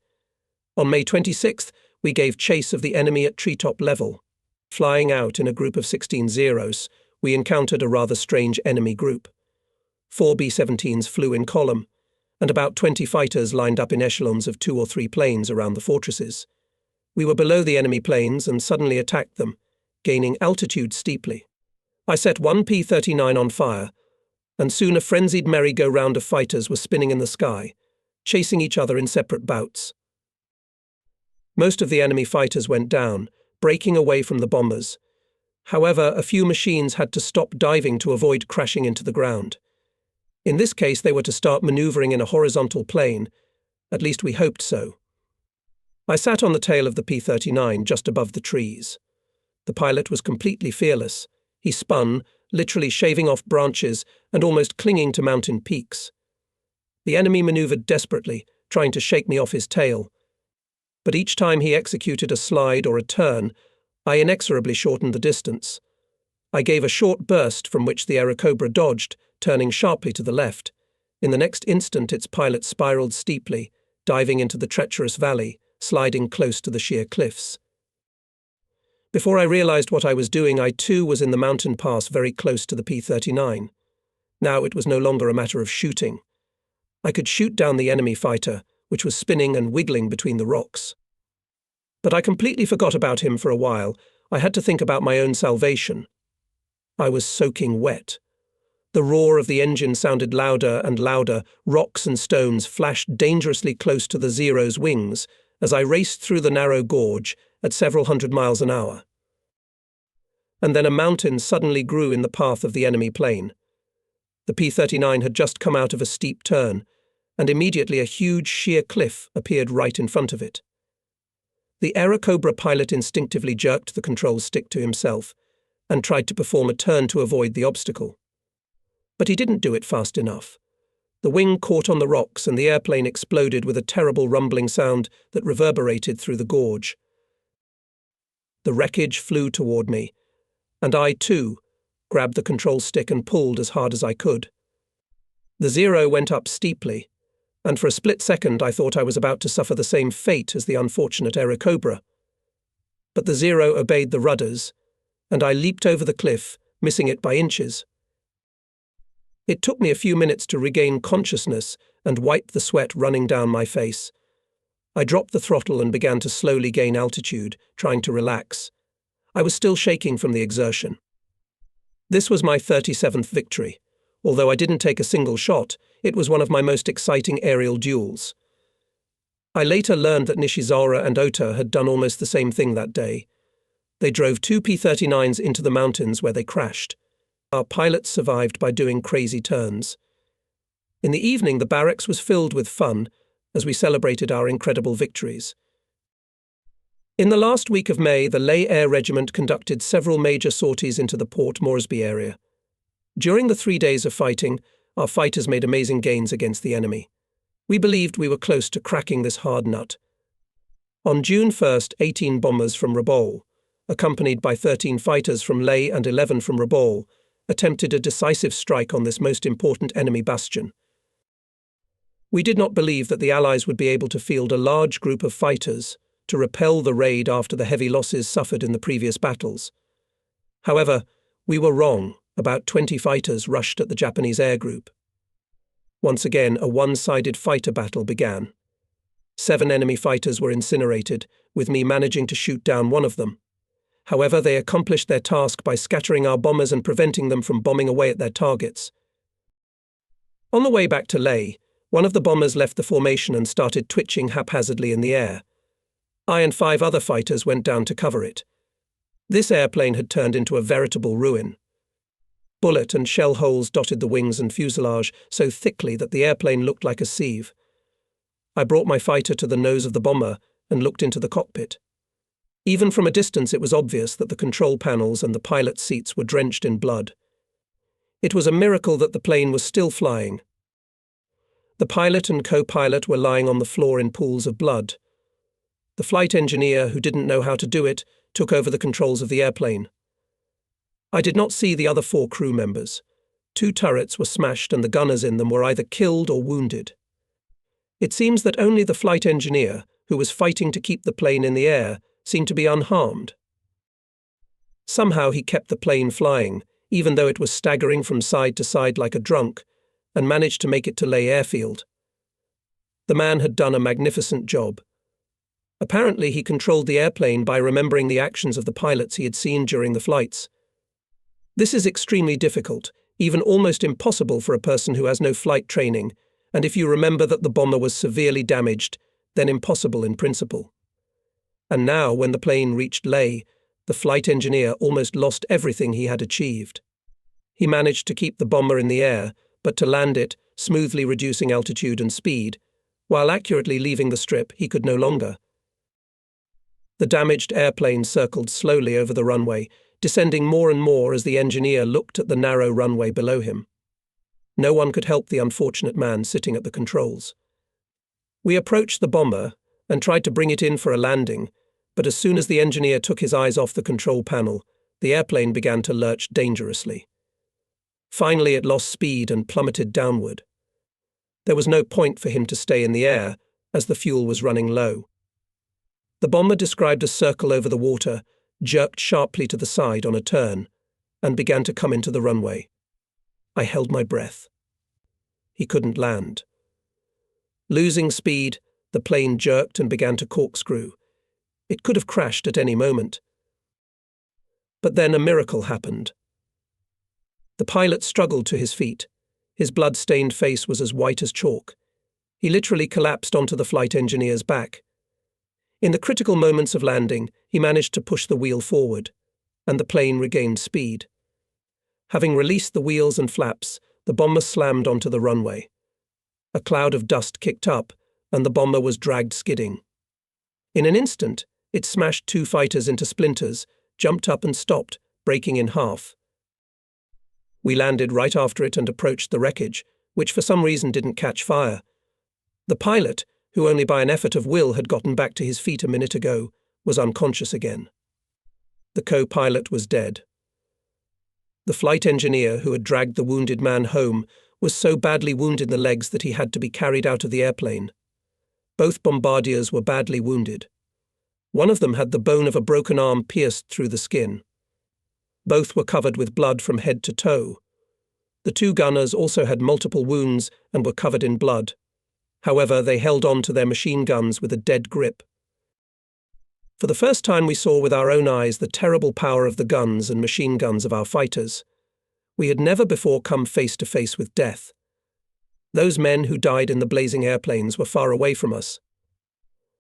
[SPEAKER 1] On May 26th, we gave chase of the enemy at treetop level. Flying out in a group of 16 Zeros, we encountered a rather strange enemy group. 4 B-17s flew in column, and about 20 fighters lined up in echelons of 2 or 3 planes around the fortresses. We were below the enemy planes and suddenly attacked them, gaining altitude steeply. I set one P-39 on fire, and soon a frenzied merry-go-round of fighters were spinning in the sky, chasing each other in separate bouts. Most of the enemy fighters went down, breaking away from the bombers. However, a few machines had to stop diving to avoid crashing into the ground. In this case, they were to start maneuvering in a horizontal plane. At least we hoped so. I sat on the tail of the P-39 just above the trees. The pilot was completely fearless. He spun, literally shaving off branches and almost clinging to mountain peaks. The enemy maneuvered desperately, trying to shake me off his tail. But each time he executed a slide or a turn, I inexorably shortened the distance. I gave a short burst from which the Aerocobra dodged, turning sharply to the left. In the next instant its pilot spiraled steeply, diving into the treacherous valley, sliding close to the sheer cliffs. Before I realized what I was doing, I too was in the mountain pass very close to the P-39. Now it was no longer a matter of shooting. I could shoot down the enemy fighter, which was spinning and wiggling between the rocks. But I completely forgot about him for a while. I had to think about my own salvation. I was soaking wet. The roar of the engine sounded louder and louder. Rocks and stones flashed dangerously close to the Zero's wings as I raced through the narrow gorge at several hundred miles an hour. And then a mountain suddenly grew in the path of the enemy plane. The P-39 had just come out of a steep turn, and immediately a huge sheer cliff appeared right in front of it. The Airacobra pilot instinctively jerked the control stick to himself and tried to perform a turn to avoid the obstacle. But he didn't do it fast enough. The wing caught on the rocks and the airplane exploded with a terrible rumbling sound that reverberated through the gorge. The wreckage flew toward me, and I, too, grabbed the control stick and pulled as hard as I could. The Zero went up steeply, and for a split second I thought I was about to suffer the same fate as the unfortunate Airacobra. But the Zero obeyed the rudders, and I leaped over the cliff, missing it by inches. It took me a few minutes to regain consciousness and wipe the sweat running down my face. I dropped the throttle and began to slowly gain altitude, trying to relax. I was still shaking from the exertion. This was my 37th victory. Although I didn't take a single shot, it was one of my most exciting aerial duels. I later learned that Nishizawa and Ota had done almost the same thing that day. They drove two P-39s into the mountains where they crashed. Our pilots survived by doing crazy turns. In the evening, the barracks was filled with fun as we celebrated our incredible victories. In the last week of May, the Leh Air Regiment conducted several major sorties into the Port Moresby area. During the 3 days of fighting, our fighters made amazing gains against the enemy. We believed we were close to cracking this hard nut. On June 1st, 18 bombers from Rabaul, accompanied by 13 fighters from Leh and 11 from Rabaul, attempted a decisive strike on this most important enemy bastion. We did not believe that the Allies would be able to field a large group of fighters to repel the raid after the heavy losses suffered in the previous battles. However, we were wrong. About 20 fighters rushed at the Japanese air group. Once again, a one-sided fighter battle began. 7 enemy fighters were incinerated, with me managing to shoot down one of them. However, they accomplished their task by scattering our bombers and preventing them from bombing away at their targets. On the way back to Leh, one of the bombers left the formation and started twitching haphazardly in the air. I and 5 other fighters went down to cover it. This airplane had turned into a veritable ruin. Bullet and shell holes dotted the wings and fuselage so thickly that the airplane looked like a sieve. I brought my fighter to the nose of the bomber and looked into the cockpit. Even from a distance, it was obvious that the control panels and the pilot's seats were drenched in blood. It was a miracle that the plane was still flying. The pilot and co-pilot were lying on the floor in pools of blood. The flight engineer, who didn't know how to do it, took over the controls of the airplane. I did not see the other 4 crew members. 2 turrets were smashed and the gunners in them were either killed or wounded. It seems that only the flight engineer, who was fighting to keep the plane in the air, seemed to be unharmed. Somehow he kept the plane flying, even though it was staggering from side to side like a drunk, and managed to make it to Leh Airfield. The man had done a magnificent job. Apparently he controlled the airplane by remembering the actions of the pilots he had seen during the flights. This is extremely difficult, even almost impossible for a person who has no flight training, and if you remember that the bomber was severely damaged, then impossible in principle. And now, when the plane reached Leh, the flight engineer almost lost everything he had achieved. He managed to keep the bomber in the air, but to land it, smoothly reducing altitude and speed, while accurately leaving the strip he could no longer. The damaged airplane circled slowly over the runway, descending more and more as the engineer looked at the narrow runway below him. No one could help the unfortunate man sitting at the controls. We approached the bomber and tried to bring it in for a landing, but as soon as the engineer took his eyes off the control panel, the airplane began to lurch dangerously. Finally, it lost speed and plummeted downward. There was no point for him to stay in the air, as the fuel was running low. The bomber described a circle over the water, jerked sharply to the side on a turn, and began to come into the runway. I held my breath. He couldn't land. Losing speed, the plane jerked and began to corkscrew. It could have crashed at any moment. But then a miracle happened. The pilot struggled to his feet. His blood-stained face was as white as chalk. He literally collapsed onto the flight engineer's back. In the critical moments of landing, he managed to push the wheel forward, and the plane regained speed. Having released the wheels and flaps, the bomber slammed onto the runway. A cloud of dust kicked up, and the bomber was dragged skidding. In an instant, it smashed 2 fighters into splinters, jumped up and stopped, breaking in half. We landed right after it and approached the wreckage, which for some reason didn't catch fire. The pilot, who only by an effort of will had gotten back to his feet a minute ago, was unconscious again. The co-pilot was dead. The flight engineer, who had dragged the wounded man home, was so badly wounded in the legs that he had to be carried out of the airplane. Both bombardiers were badly wounded. One of them had the bone of a broken arm pierced through the skin. Both were covered with blood from head to toe. The 2 gunners also had multiple wounds and were covered in blood. However, they held on to their machine guns with a dead grip. For the first time we saw with our own eyes the terrible power of the guns and machine guns of our fighters. We had never before come face to face with death. Those men who died in the blazing airplanes were far away from us.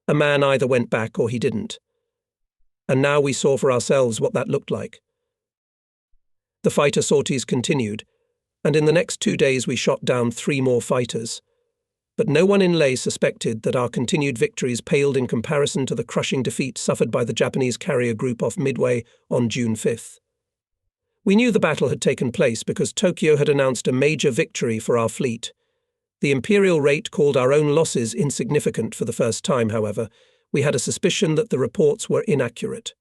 [SPEAKER 1] A man either went back or he didn't. And now we saw for ourselves what that looked like. The fighter sorties continued, and in the next 2 days we shot down 3 more fighters. But no one in Leh suspected that our continued victories paled in comparison to the crushing defeat suffered by the Japanese carrier group off Midway on June 5th. We knew the battle had taken place because Tokyo had announced a major victory for our fleet. The imperial rate called our own losses insignificant for the first time, however. We had a suspicion that the reports were inaccurate.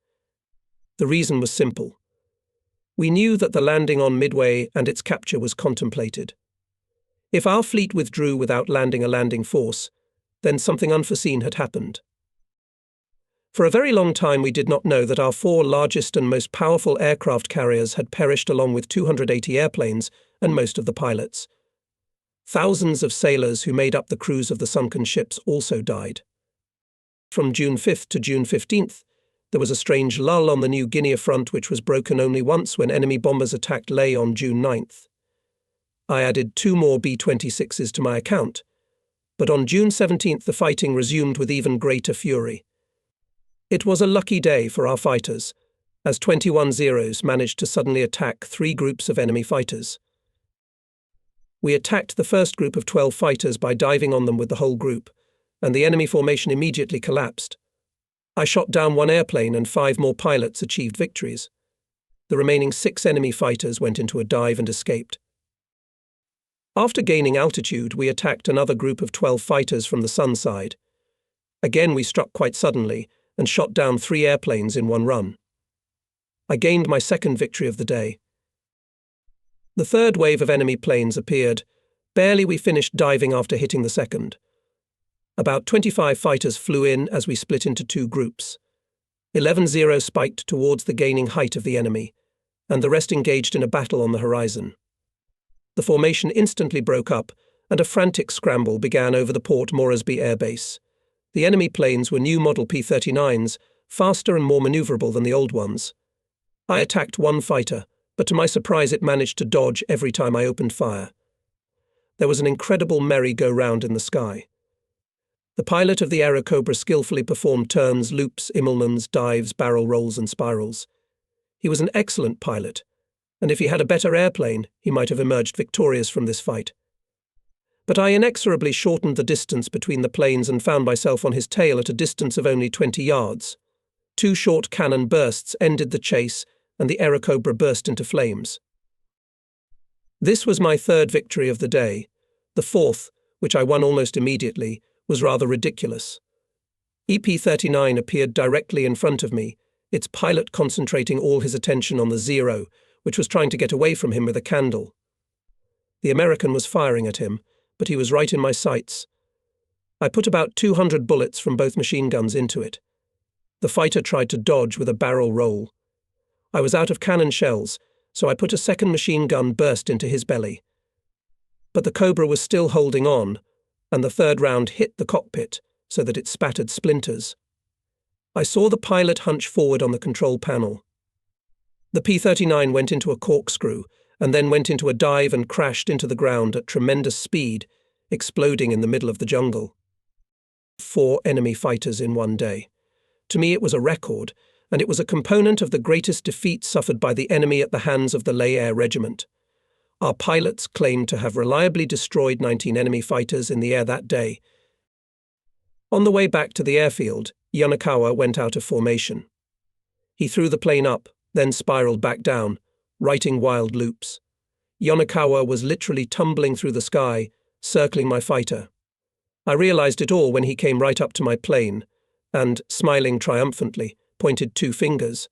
[SPEAKER 1] The reason was simple. We knew that the landing on Midway and its capture was contemplated. If our fleet withdrew without landing a landing force, then something unforeseen had happened. For a very long time we did not know that our 4 largest and most powerful aircraft carriers had perished along with 280 airplanes and most of the pilots. Thousands of sailors who made up the crews of the sunken ships also died. From June 5th to June 15th, there was a strange lull on the New Guinea front which was broken only once when enemy bombers attacked Leh on June 9th. I added 2 more B-26s to my account, but on June 17th the fighting resumed with even greater fury. It was a lucky day for our fighters, as 21 Zeros managed to suddenly attack 3 groups of enemy fighters. We attacked the first group of 12 fighters by diving on them with the whole group, and the enemy formation immediately collapsed. I shot down 1 airplane and 5 more pilots achieved victories. The remaining 6 enemy fighters went into a dive and escaped. After gaining altitude, we attacked another group of 12 fighters from the sun side. Again we struck quite suddenly and shot down 3 airplanes in one run. I gained my second victory of the day. The third wave of enemy planes appeared. Barely we finished diving after hitting the second. About 25 fighters flew in as we split into 2 groups. 11-0 spiked towards the gaining height of the enemy, and the rest engaged in a battle on the horizon. The formation instantly broke up, and a frantic scramble began over the Port Moresby Air Base. The enemy planes were new model P-39s, faster and more maneuverable than the old ones. I attacked 1 fighter, but to my surprise it managed to dodge every time I opened fire. There was an incredible merry-go-round in the sky. The pilot of the Aerocobra skillfully performed turns, loops, Immelmans, dives, barrel rolls and spirals. He was an excellent pilot, and if he had a better airplane, he might have emerged victorious from this fight. But I inexorably shortened the distance between the planes and found myself on his tail at a distance of only 20 yards. 2 short cannon bursts ended the chase, and the Aerocobra burst into flames. This was my 3rd victory of the day. The 4th, which I won almost immediately, was rather ridiculous. EP-39 appeared directly in front of me, its pilot concentrating all his attention on the Zero, which was trying to get away from him with a candle. The American was firing at him, but he was right in my sights. I put about 200 bullets from both machine guns into it. The fighter tried to dodge with a barrel roll. I was out of cannon shells, so I put a second machine gun burst into his belly. But the Cobra was still holding on, and the third round hit the cockpit so that it spattered splinters. I saw the pilot hunch forward on the control panel. The P-39 went into a corkscrew and then went into a dive and crashed into the ground at tremendous speed, exploding in the middle of the jungle. 4 enemy fighters in one day. To me it was a record, and it was a component of the greatest defeat suffered by the enemy at the hands of the Leh Air Regiment. Our pilots claimed to have reliably destroyed 19 enemy fighters in the air that day. On the way back to the airfield, Yonakawa went out of formation. He threw the plane up, then spiraled back down, writing wild loops. Yonakawa was literally tumbling through the sky, circling my fighter. I realized it all when he came right up to my plane and, smiling triumphantly, pointed 2 fingers.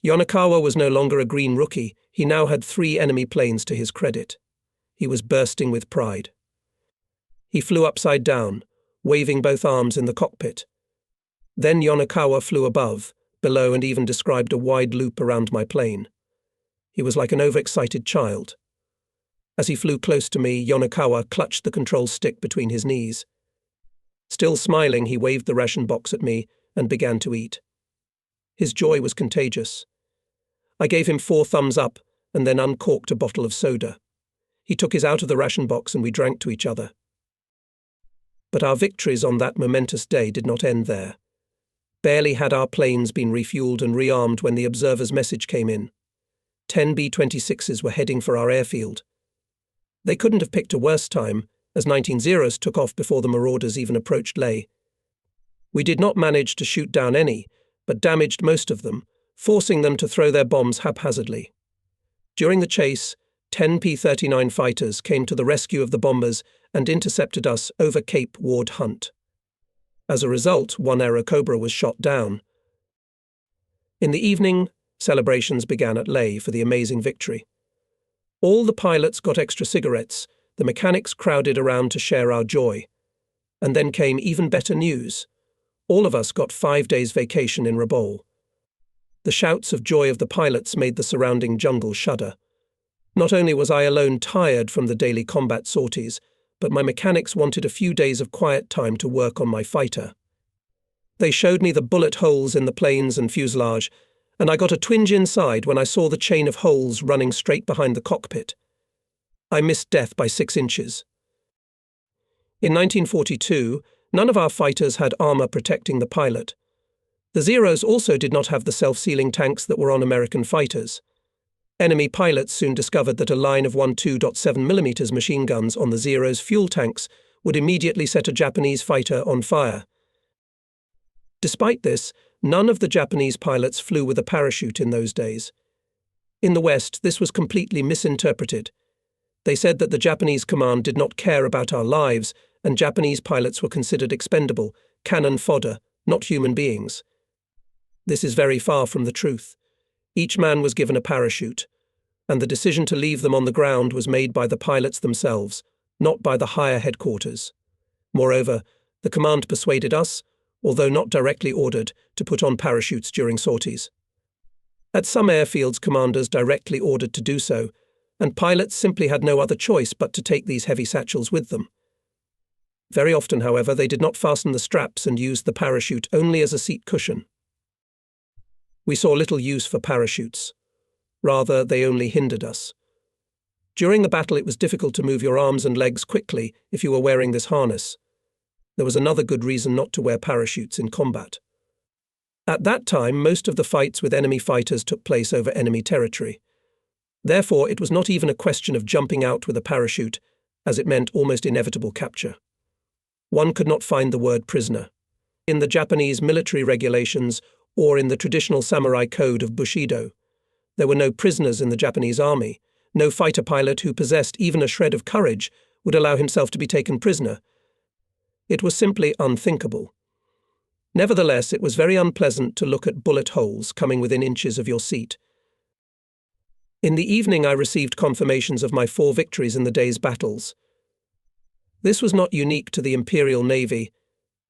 [SPEAKER 1] Yonakawa was no longer a green rookie. He now had 3 enemy planes to his credit. He was bursting with pride. He flew upside down, waving both arms in the cockpit. Then Yonakawa flew above, below, and even described a wide loop around my plane. He was like an overexcited child. As he flew close to me, Yonakawa clutched the control stick between his knees. Still smiling, he waved the ration box at me and began to eat. His joy was contagious. I gave him 4 thumbs up and then uncorked a bottle of soda. He took his out of the ration box and we drank to each other. But our victories on that momentous day did not end there. Barely had our planes been refueled and rearmed when the observer's message came in. 10 B-26s were heading for our airfield. They couldn't have picked a worse time, as 19 Zeros took off before the marauders even approached Leh. We did not manage to shoot down any, but damaged most of them, forcing them to throw their bombs haphazardly. During the chase, 10 P-39 fighters came to the rescue of the bombers and intercepted us over Cape Ward Hunt. As a result, 1 Aerocobra was shot down. In the evening, celebrations began at Leh for the amazing victory. All the pilots got extra cigarettes, the mechanics crowded around to share our joy. And then came even better news. All of us got 5 days vacation in Rabaul. The shouts of joy of the pilots made the surrounding jungle shudder. Not only was I alone tired from the daily combat sorties, but my mechanics wanted a few days of quiet time to work on my fighter. They showed me the bullet holes in the planes and fuselage, and I got a twinge inside when I saw the chain of holes running straight behind the cockpit. I missed death by 6 inches. In 1942, none of our fighters had armor protecting the pilot. The Zeros also did not have the self-sealing tanks that were on American fighters. Enemy pilots soon discovered that a line of 2.7mm machine guns on the Zero's fuel tanks would immediately set a Japanese fighter on fire. Despite this, none of the Japanese pilots flew with a parachute in those days. In the West, this was completely misinterpreted. They said that the Japanese command did not care about our lives, and Japanese pilots were considered expendable, cannon fodder, not human beings. This is very far from the truth. Each man was given a parachute, and the decision to leave them on the ground was made by the pilots themselves, not by the higher headquarters. Moreover, the command persuaded us, although not directly ordered, to put on parachutes during sorties. At some airfields, commanders directly ordered to do so, and pilots simply had no other choice but to take these heavy satchels with them. Very often, however, they did not fasten the straps and used the parachute only as a seat cushion. We saw little use for parachutes. Rather, they only hindered us. During the battle, it was difficult to move your arms and legs quickly if you were wearing this harness. There was another good reason not to wear parachutes in combat. At that time, most of the fights with enemy fighters took place over enemy territory. Therefore, it was not even a question of jumping out with a parachute, as it meant almost inevitable capture. One could not find the word prisoner. In the Japanese military regulations or in the traditional samurai code of Bushido, there were no prisoners in the Japanese army. No fighter pilot who possessed even a shred of courage would allow himself to be taken prisoner. It was simply unthinkable. Nevertheless, it was very unpleasant to look at bullet holes coming within inches of your seat. In the evening, I received confirmations of my 4 victories in the day's battles. This was not unique to the Imperial Navy.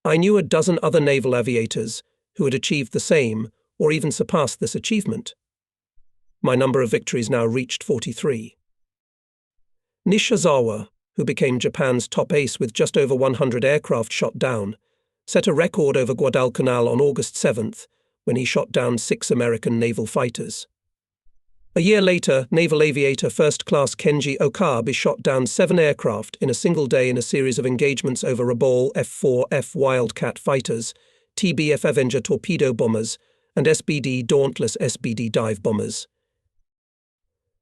[SPEAKER 1] I knew a dozen other naval aviators who had achieved the same, or even surpassed this achievement. My number of victories now reached 43. Nishizawa, who became Japan's top ace with just over 100 aircraft shot down, set a record over Guadalcanal on August 7th, when he shot down 6 American naval fighters. A year later, naval aviator First Class Kenji Okabe shot down 7 aircraft in a single day in a series of engagements over Rabaul F-4F Wildcat fighters, TBF Avenger torpedo bombers, and SBD Dauntless SBD dive bombers.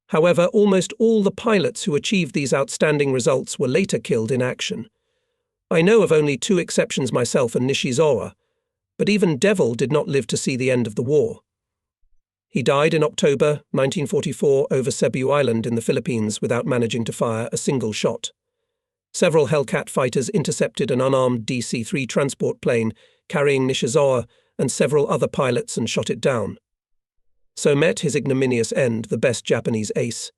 [SPEAKER 1] However, almost all the pilots who achieved these outstanding results were later killed in action. I know of only 2 exceptions, myself and Nishizawa, but even Devil did not live to see the end of the war. He died in October 1944 over Cebu Island in the Philippines without managing to fire a single shot. Several Hellcat fighters intercepted an unarmed DC-3 transport plane carrying Nishizawa and several other pilots and shot it down. So met his ignominious end the best Japanese ace.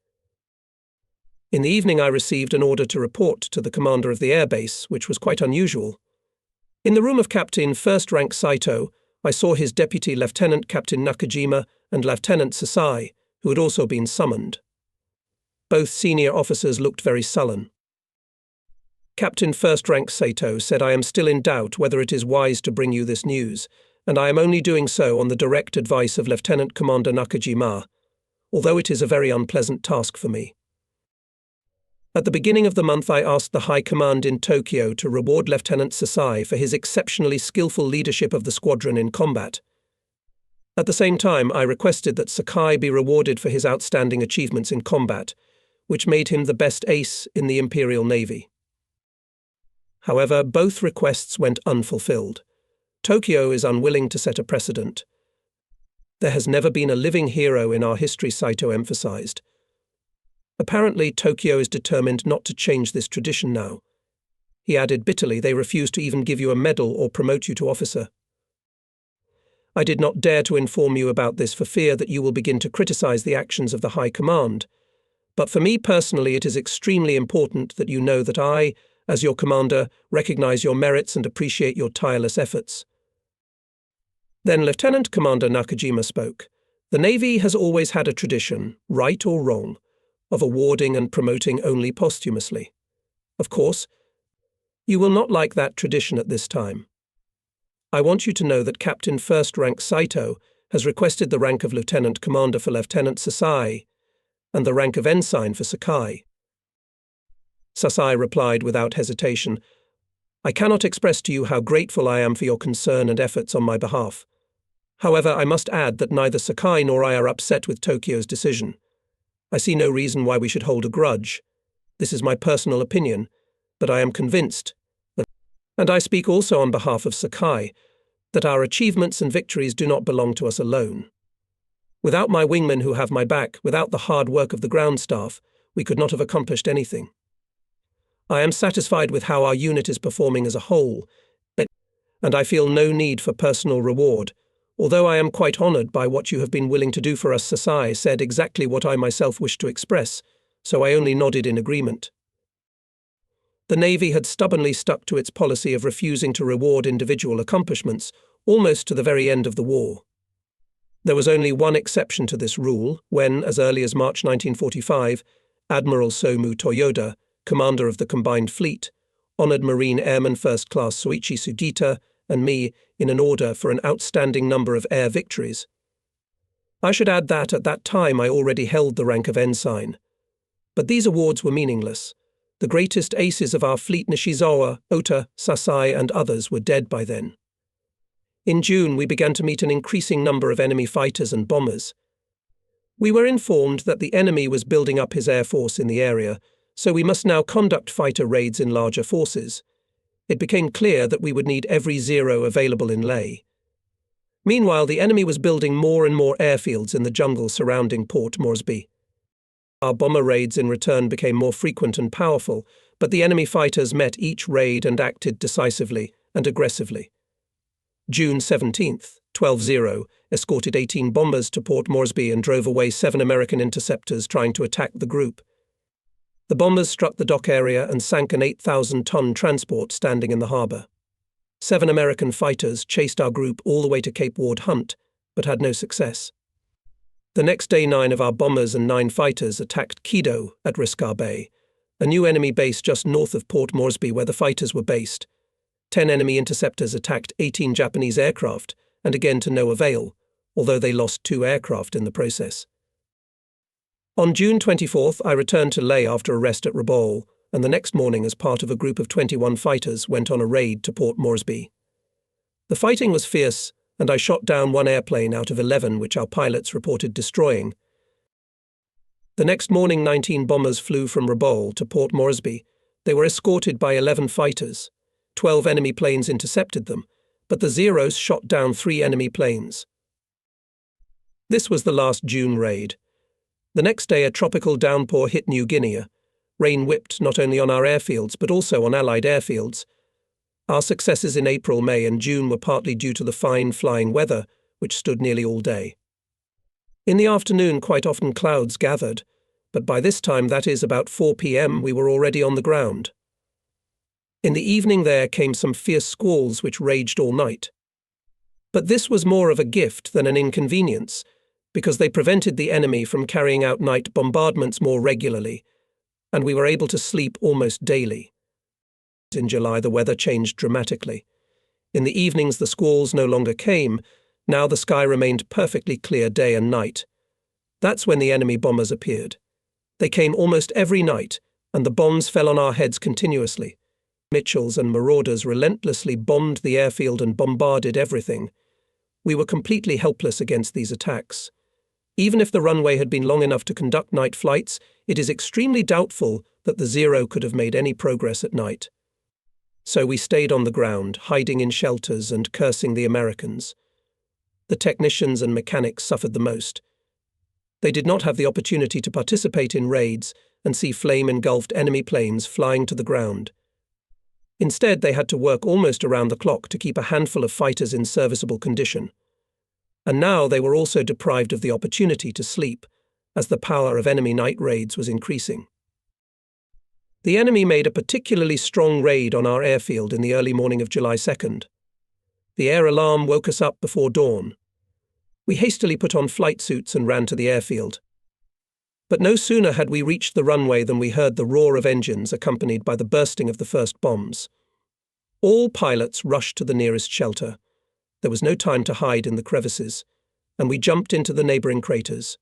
[SPEAKER 1] In the evening I received an order to report to the commander of the airbase, which was quite unusual. In the room of Captain First Rank Saito, I saw his deputy Lieutenant Captain Nakajima and Lieutenant Sasai, who had also been summoned. Both senior officers looked very sullen. Captain First Rank Saito said, "I am still in doubt whether it is wise to bring you this news, and I am only doing so on the direct advice of Lieutenant Commander Nakajima, although it is a very unpleasant task for me." At the beginning of the month I asked the High Command in Tokyo to reward Lieutenant Sasai for his exceptionally skillful leadership of the squadron in combat. At the same time, I requested that Sakai be rewarded for his outstanding achievements in combat, which made him the best ace in the Imperial Navy. However, both requests went unfulfilled. Tokyo is unwilling to set a precedent. There has never been a living hero in our history, Saito emphasized. Apparently, Tokyo is determined not to change this tradition now. He added bitterly, "They refuse to even give you a medal or promote you to officer." I did not dare to inform you about this for fear that you will begin to criticize the actions of the High Command. But for me personally, it is extremely important that you know that I, as your commander, recognize your merits and appreciate your tireless efforts. Then Lieutenant Commander Nakajima spoke. The Navy has always had a tradition, right or wrong, of awarding and promoting only posthumously. Of course, you will not like that tradition at this time. I want you to know that Captain First Rank Saito has requested the rank of Lieutenant Commander for Lieutenant Sasai and the rank of Ensign for Sakai. Sasai replied without hesitation, "I cannot express to you how grateful I am for your concern and efforts on my behalf. However, I must add that neither Sakai nor I are upset with Tokyo's decision. I see no reason why we should hold a grudge. This is my personal opinion, but I am convinced, and I speak also on behalf of Sakai, that our achievements and victories do not belong to us alone. Without my wingmen who have my back, without the hard work of the ground staff, we could not have accomplished anything. I am satisfied with how our unit is performing as a whole, and I feel no need for personal reward, although I am quite honored by what you have been willing to do for us." Sasai said exactly what I myself wished to express, so I only nodded in agreement. The Navy had stubbornly stuck to its policy of refusing to reward individual accomplishments, almost to the very end of the war. There was only one exception to this rule when, as early as March 1945, Admiral Somu Toyoda, commander of the Combined Fleet, honored Marine Airman First Class Soichi Sugita and me in an order for an outstanding number of air victories. I should add that at that time I already held the rank of ensign. But these awards were meaningless. The greatest aces of our fleet, Nishizawa, Ota, Sasai, and others, were dead by then. In June, we began to meet an increasing number of enemy fighters and bombers. We were informed that the enemy was building up his air force in the area, so we must now conduct fighter raids in larger forces. It became clear that we would need every Zero available in Leh. Meanwhile, the enemy was building more and more airfields in the jungle surrounding Port Moresby. Our bomber raids in return became more frequent and powerful, but the enemy fighters met each raid and acted decisively and aggressively. June 17th, 12-0, escorted 18 bombers to Port Moresby and drove away 7 American interceptors trying to attack the group. The bombers struck the dock area and sank an 8,000-ton transport standing in the harbour. 7 American fighters chased our group all the way to Cape Ward Hunt, but had no success. The next day 9 of our bombers and 9 fighters attacked Kido at Riscar Bay, a new enemy base just north of Port Moresby where the fighters were based. 10 enemy interceptors attacked 18 Japanese aircraft, and again to no avail, although they lost 2 aircraft in the process. On June 24th, I returned to Leh after a rest at Rabaul, and the next morning, as part of a group of 21 fighters, went on a raid to Port Moresby. The fighting was fierce, and I shot down 1 airplane out of 11 which our pilots reported destroying. The next morning 19 bombers flew from Rabaul to Port Moresby. They were escorted by 11 fighters. 12 enemy planes intercepted them, but the Zeros shot down 3 enemy planes. This was the last June raid. The next day a tropical downpour hit New Guinea. Rain whipped not only on our airfields but also on Allied airfields. Our successes in April, May and June were partly due to the fine flying weather, which stood nearly all day. In the afternoon quite often clouds gathered, but by this time, that is about 4 p.m, we were already on the ground. In the evening there came some fierce squalls which raged all night. But this was more of a gift than an inconvenience, because they prevented the enemy from carrying out night bombardments more regularly, and we were able to sleep almost daily. In July, the weather changed dramatically. In the evenings, the squalls no longer came. Now the sky remained perfectly clear day and night. That's when the enemy bombers appeared. They came almost every night, and the bombs fell on our heads continuously. Mitchells and marauders relentlessly bombed the airfield and bombarded everything. We were completely helpless against these attacks. Even if the runway had been long enough to conduct night flights, it is extremely doubtful that the Zero could have made any progress at night. So we stayed on the ground, hiding in shelters and cursing the Americans. The technicians and mechanics suffered the most. They did not have the opportunity to participate in raids and see flame-engulfed enemy planes flying to the ground. Instead, they had to work almost around the clock to keep a handful of fighters in serviceable condition. And now they were also deprived of the opportunity to sleep, as the power of enemy night raids was increasing. The enemy made a particularly strong raid on our airfield in the early morning of July 2nd. The air alarm woke us up before dawn. We hastily put on flight suits and ran to the airfield. But no sooner had we reached the runway than we heard the roar of engines accompanied by the bursting of the first bombs. All pilots rushed to the nearest shelter. There was no time to hide in the crevices, and we jumped into the neighbouring craters.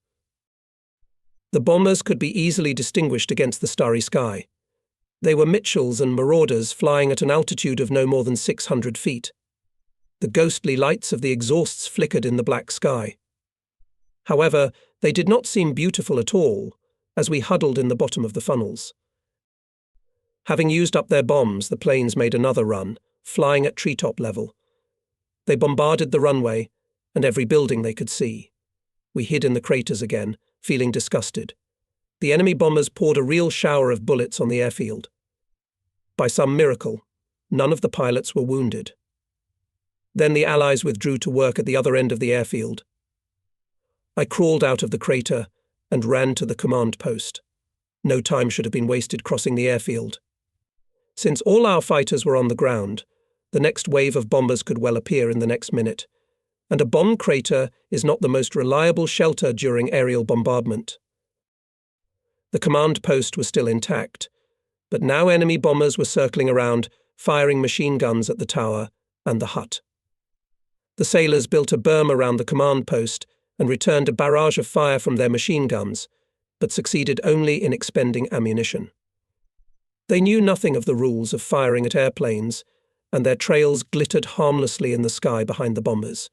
[SPEAKER 1] The bombers could be easily distinguished against the starry sky. They were Mitchells and marauders flying at an altitude of no more than 600 feet. The ghostly lights of the exhausts flickered in the black sky. However, they did not seem beautiful at all, as we huddled in the bottom of the funnels. Having used up their bombs, the planes made another run, flying at treetop level. They bombarded the runway and every building they could see. We hid in the craters again, feeling disgusted. The enemy bombers poured a real shower of bullets on the airfield. By some miracle, none of the pilots were wounded. Then the Allies withdrew to work at the other end of the airfield. I crawled out of the crater and ran to the command post. No time should have been wasted crossing the airfield. Since all our fighters were on the ground, the next wave of bombers could well appear in the next minute, and a bomb crater is not the most reliable shelter during aerial bombardment. The command post was still intact, but now enemy bombers were circling around, firing machine guns at the tower and the hut. The sailors built a berm around the command post and returned a barrage of fire from their machine guns, but succeeded only in expending ammunition. They knew nothing of the rules of firing at airplanes, and their trails glittered harmlessly in the sky behind the bombers.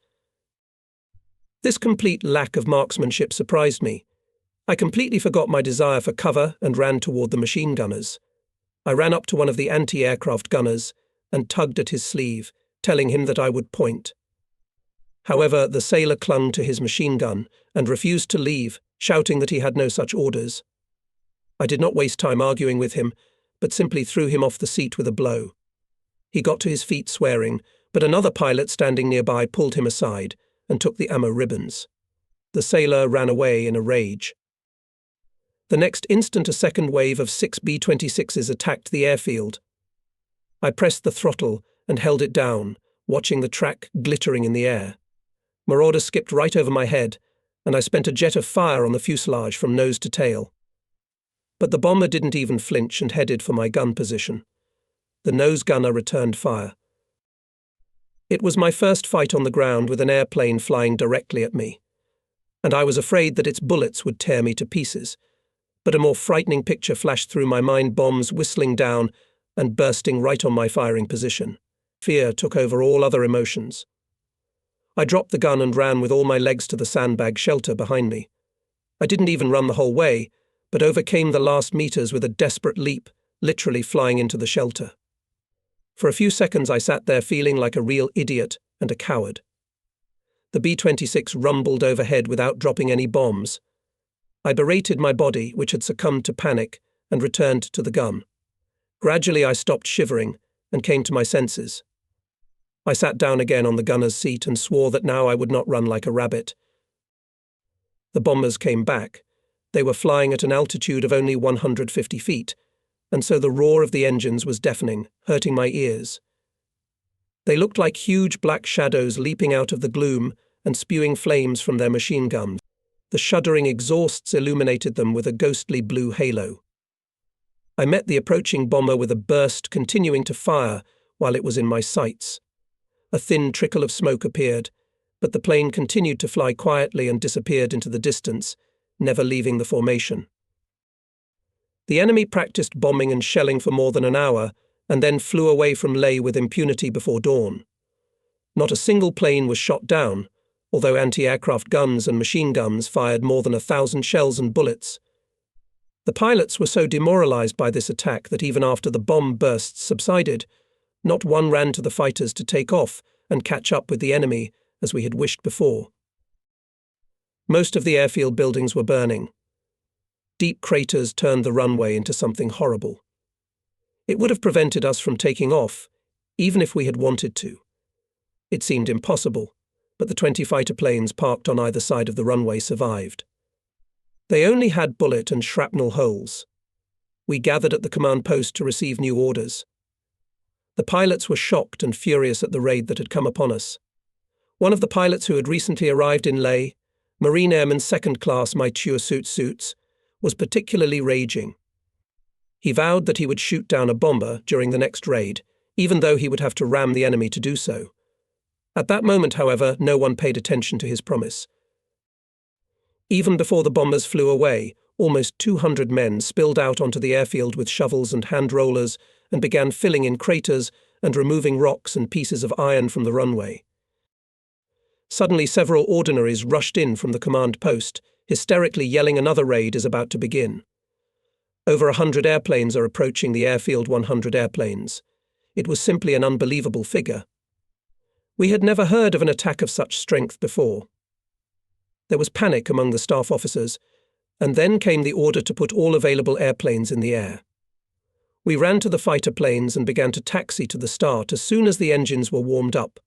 [SPEAKER 1] This complete lack of marksmanship surprised me. I completely forgot my desire for cover and ran toward the machine gunners. I ran up to one of the anti-aircraft gunners and tugged at his sleeve, telling him that I would point. However, the sailor clung to his machine gun and refused to leave, shouting that he had no such orders. I did not waste time arguing with him, but simply threw him off the seat with a blow. He got to his feet swearing, but another pilot standing nearby pulled him aside and took the ammo ribbons. The sailor ran away in a rage. The next instant a second wave of 6 B-26s attacked the airfield. I pressed the throttle and held it down, watching the track glittering in the air. Marauder skipped right over my head, and I spent a jet of fire on the fuselage from nose to tail. But the bomber didn't even flinch and headed for my gun position. The nose gunner returned fire. It was my first fight on the ground with an airplane flying directly at me, and I was afraid that its bullets would tear me to pieces. But a more frightening picture flashed through my mind, bombs whistling down and bursting right on my firing position. Fear took over all other emotions. I dropped the gun and ran with all my legs to the sandbag shelter behind me. I didn't even run the whole way, but overcame the last meters with a desperate leap, literally flying into the shelter. For a few seconds I sat there feeling like a real idiot and a coward. The B-26 rumbled overhead without dropping any bombs. I berated my body, which had succumbed to panic, and returned to the gun. Gradually I stopped shivering and came to my senses. I sat down again on the gunner's seat and swore that now I would not run like a rabbit. The bombers came back. They were flying at an altitude of only 150 feet, and so the roar of the engines was deafening, hurting my ears. They looked like huge black shadows leaping out of the gloom and spewing flames from their machine guns. The shuddering exhausts illuminated them with a ghostly blue halo. I met the approaching bomber with a burst, continuing to fire while it was in my sights. A thin trickle of smoke appeared, but the plane continued to fly quietly and disappeared into the distance, never leaving the formation. The enemy practiced bombing and shelling for more than an hour, and then flew away from Leh with impunity before dawn. Not a single plane was shot down, although anti-aircraft guns and machine guns fired more than 1,000 shells and bullets. The pilots were so demoralized by this attack that even after the bomb bursts subsided, not one ran to the fighters to take off and catch up with the enemy as we had wished before. Most of the airfield buildings were burning. Deep craters turned the runway into something horrible. It would have prevented us from taking off, even if we had wanted to. It seemed impossible, but the 20 fighter planes parked on either side of the runway survived. They only had bullet and shrapnel holes. We gathered at the command post to receive new orders. The pilots were shocked and furious at the raid that had come upon us. One of the pilots who had recently arrived in Leh, Marine Airman Second Class Mature Suits, was particularly raging. He vowed that he would shoot down a bomber during the next raid, even though he would have to ram the enemy to do so. At that moment, however, no one paid attention to his promise. Even before the bombers flew away, almost 200 men spilled out onto the airfield with shovels and hand rollers and began filling in craters and removing rocks and pieces of iron from the runway. Suddenly, several ordinaries rushed in from the command post, hysterically yelling another raid is about to begin. Over 100 airplanes are approaching the airfield, 100 airplanes. It was simply an unbelievable figure. We had never heard of an attack of such strength before. There was panic among the staff officers, and then came the order to put all available airplanes in the air. We ran to the fighter planes and began to taxi to the start as soon as the engines were warmed up.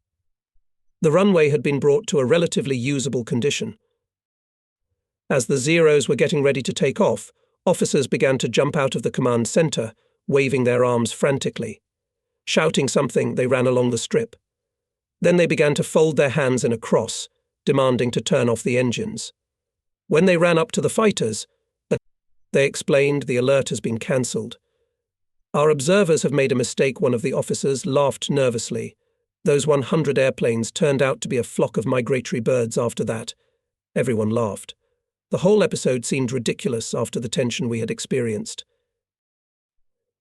[SPEAKER 1] The runway had been brought to a relatively usable condition. As the Zeros were getting ready to take off, officers began to jump out of the command center, waving their arms frantically. Shouting something, they ran along the strip. Then they began to fold their hands in a cross, demanding to turn off the engines. When they ran up to the fighters, they explained the alert has been cancelled. Our observers have made a mistake, one of the officers laughed nervously. Those 100 airplanes turned out to be a flock of migratory birds after that. Everyone laughed. The whole episode seemed ridiculous after the tension we had experienced.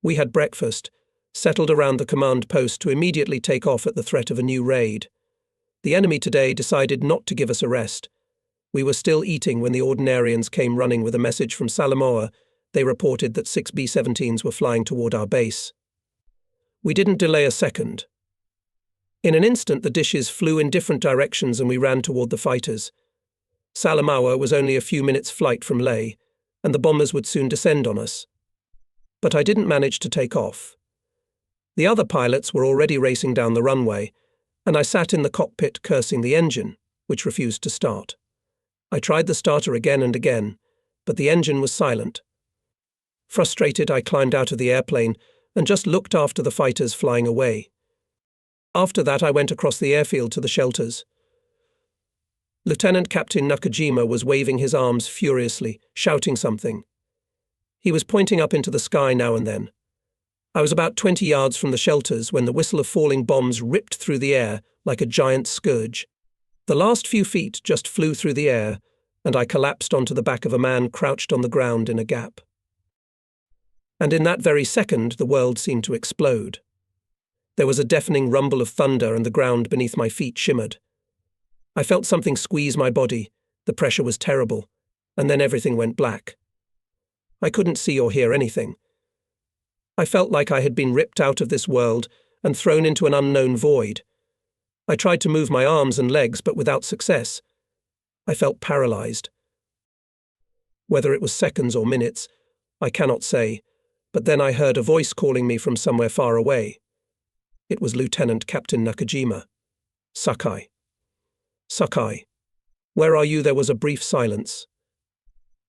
[SPEAKER 1] We had breakfast, settled around the command post to immediately take off at the threat of a new raid. The enemy today decided not to give us a rest. We were still eating when the Ordinarians came running with a message from Salamoa. They reported that 6 B-17s were flying toward our base. We didn't delay a second. In an instant, the dishes flew in different directions and we ran toward the fighters. Salamaua was only a few minutes' flight from Leh, and the bombers would soon descend on us. But I didn't manage to take off. The other pilots were already racing down the runway, and I sat in the cockpit cursing the engine, which refused to start. I tried the starter again and again, but the engine was silent. Frustrated, I climbed out of the airplane and just looked after the fighters flying away. After that, I went across the airfield to the shelters. Lieutenant Captain Nakajima was waving his arms furiously, shouting something. He was pointing up into the sky now and then. I was about 20 yards from the shelters when the whistle of falling bombs ripped through the air like a giant scourge. The last few feet just flew through the air, and I collapsed onto the back of a man crouched on the ground in a gap. And in that very second, the world seemed to explode. There was a deafening rumble of thunder, and the ground beneath my feet shimmered. I felt something squeeze my body. The pressure was terrible, and then everything went black. I couldn't see or hear anything. I felt like I had been ripped out of this world and thrown into an unknown void. I tried to move my arms and legs, but without success. I felt paralyzed. Whether it was seconds or minutes, I cannot say, but then I heard a voice calling me from somewhere far away. It was Lieutenant Captain Nakajima. Sakai. Sakai. Where are you? There was a brief silence.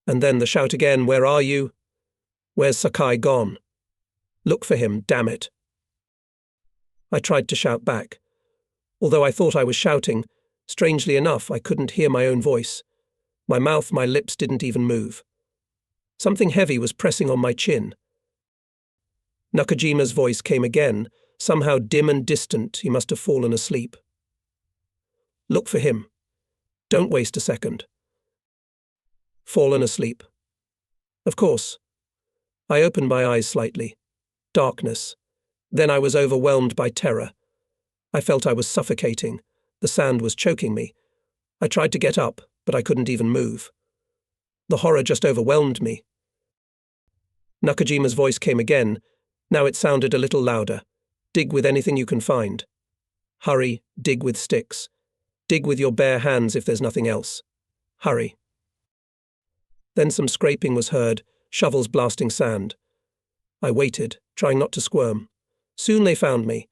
[SPEAKER 1] And then the shout again, where are you? Where's Sakai gone? Look for him, damn it. I tried to shout back. Although I thought I was shouting, strangely enough, I couldn't hear my own voice. My mouth, my lips didn't even move. Something heavy was pressing on my chin. Nakajima's voice came again, somehow dim and distant. He must have fallen asleep. Look for him. Don't waste a second. Fallen asleep. Of course. I opened my eyes slightly. Darkness. Then I was overwhelmed by terror. I felt I was suffocating. The sand was choking me. I tried to get up, but I couldn't even move. The horror just overwhelmed me. Nakajima's voice came again. Now it sounded a little louder. Dig with anything you can find. Hurry, dig with sticks. Dig with your bare hands if there's nothing else. Hurry. Then some scraping was heard, shovels blasting sand. I waited, trying not to squirm. Soon they found me.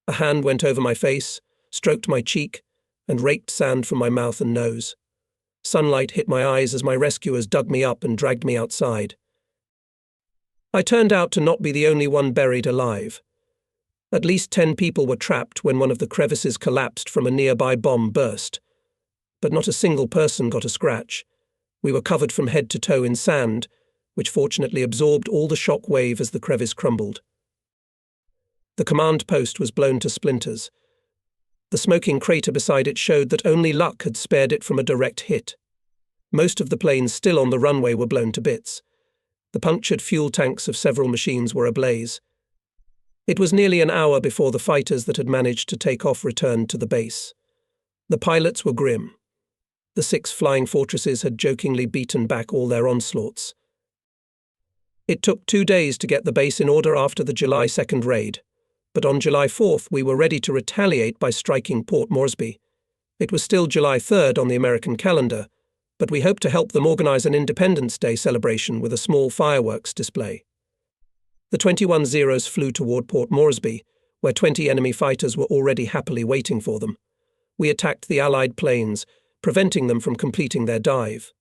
[SPEAKER 1] A hand went over my face, stroked my cheek, and raked sand from my mouth and nose. Sunlight hit my eyes as my rescuers dug me up and dragged me outside. I turned out to not be the only one buried alive. At least 10 people were trapped when one of the crevices collapsed from a nearby bomb burst. But not a single person got a scratch. We were covered from head to toe in sand, which fortunately absorbed all the shock wave as the crevice crumbled. The command post was blown to splinters. The smoking crater beside it showed that only luck had spared it from a direct hit. Most of the planes still on the runway were blown to bits. The punctured fuel tanks of several machines were ablaze. It was nearly an hour before the fighters that had managed to take off returned to the base. The pilots were grim. The 6 flying fortresses had jokingly beaten back all their onslaughts. It took 2 days to get the base in order after the July 2nd raid, but on July 4th we were ready to retaliate by striking Port Moresby. It was still July 3rd on the American calendar, but we hoped to help them organize an Independence Day celebration with a small fireworks display. The 21 Zeros flew toward Port Moresby, where 20 enemy fighters were already happily waiting for them. We attacked the Allied planes, preventing them from completing their dive.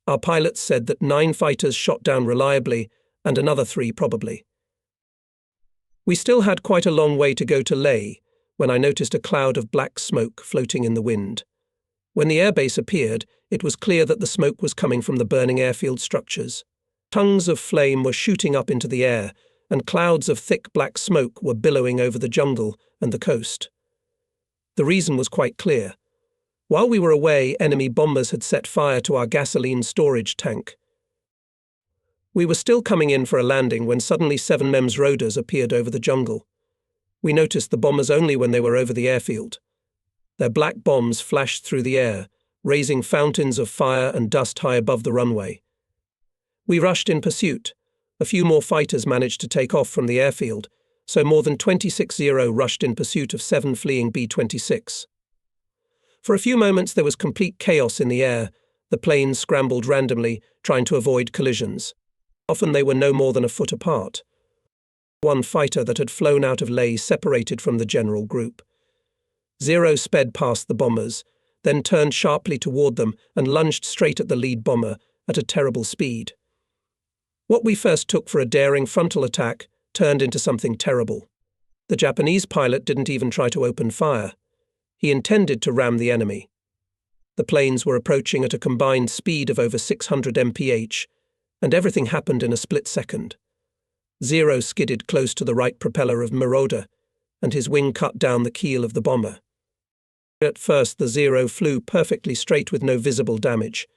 [SPEAKER 1] Our pilots said that 9 fighters shot down reliably, and another 3 probably. We still had quite a long way to go to Leh, when I noticed a cloud of black smoke floating in the wind. When the airbase appeared, it was clear that the smoke was coming from the burning airfield structures. Tongues of flame were shooting up into the air, and clouds of thick black smoke were billowing over the jungle and the coast. The reason was quite clear. While we were away, enemy bombers had set fire to our gasoline storage tank. We were still coming in for a landing when suddenly 7 MEMS Roders appeared over the jungle. We noticed the bombers only when they were over the airfield. Their black bombs flashed through the air, raising fountains of fire and dust high above the runway. We rushed in pursuit. A few more fighters managed to take off from the airfield, so more than 26 Zero rushed in pursuit of 7 fleeing B-26. For a few moments there was complete chaos in the air. The planes scrambled randomly, trying to avoid collisions. Often they were no more than a foot apart. One fighter that had flown out of Leh separated from the general group. Zero sped past the bombers, then turned sharply toward them and lunged straight at the lead bomber at a terrible speed. What we first took for a daring frontal attack turned into something terrible. The Japanese pilot didn't even try to open fire. He intended to ram the enemy. The planes were approaching at a combined speed of over 600 mph, and everything happened in a split second. Zero skidded close to the right propeller of Marauder, and his wing cut down the keel of the bomber. At first, the Zero flew perfectly straight with no visible damage.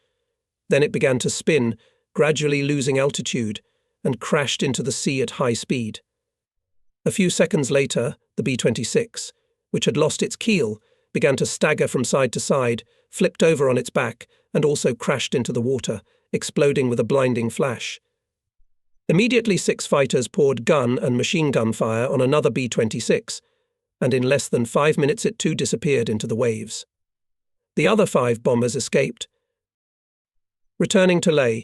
[SPEAKER 1] Then it began to spin, gradually losing altitude, and crashed into the sea at high speed. A few seconds later, the B-26, which had lost its keel, began to stagger from side to side, flipped over on its back, and also crashed into the water, exploding with a blinding flash. Immediately 6 fighters poured gun and machine gun fire on another B-26, and in less than 5 minutes it too disappeared into the waves. The other 5 bombers escaped. Returning to Leh,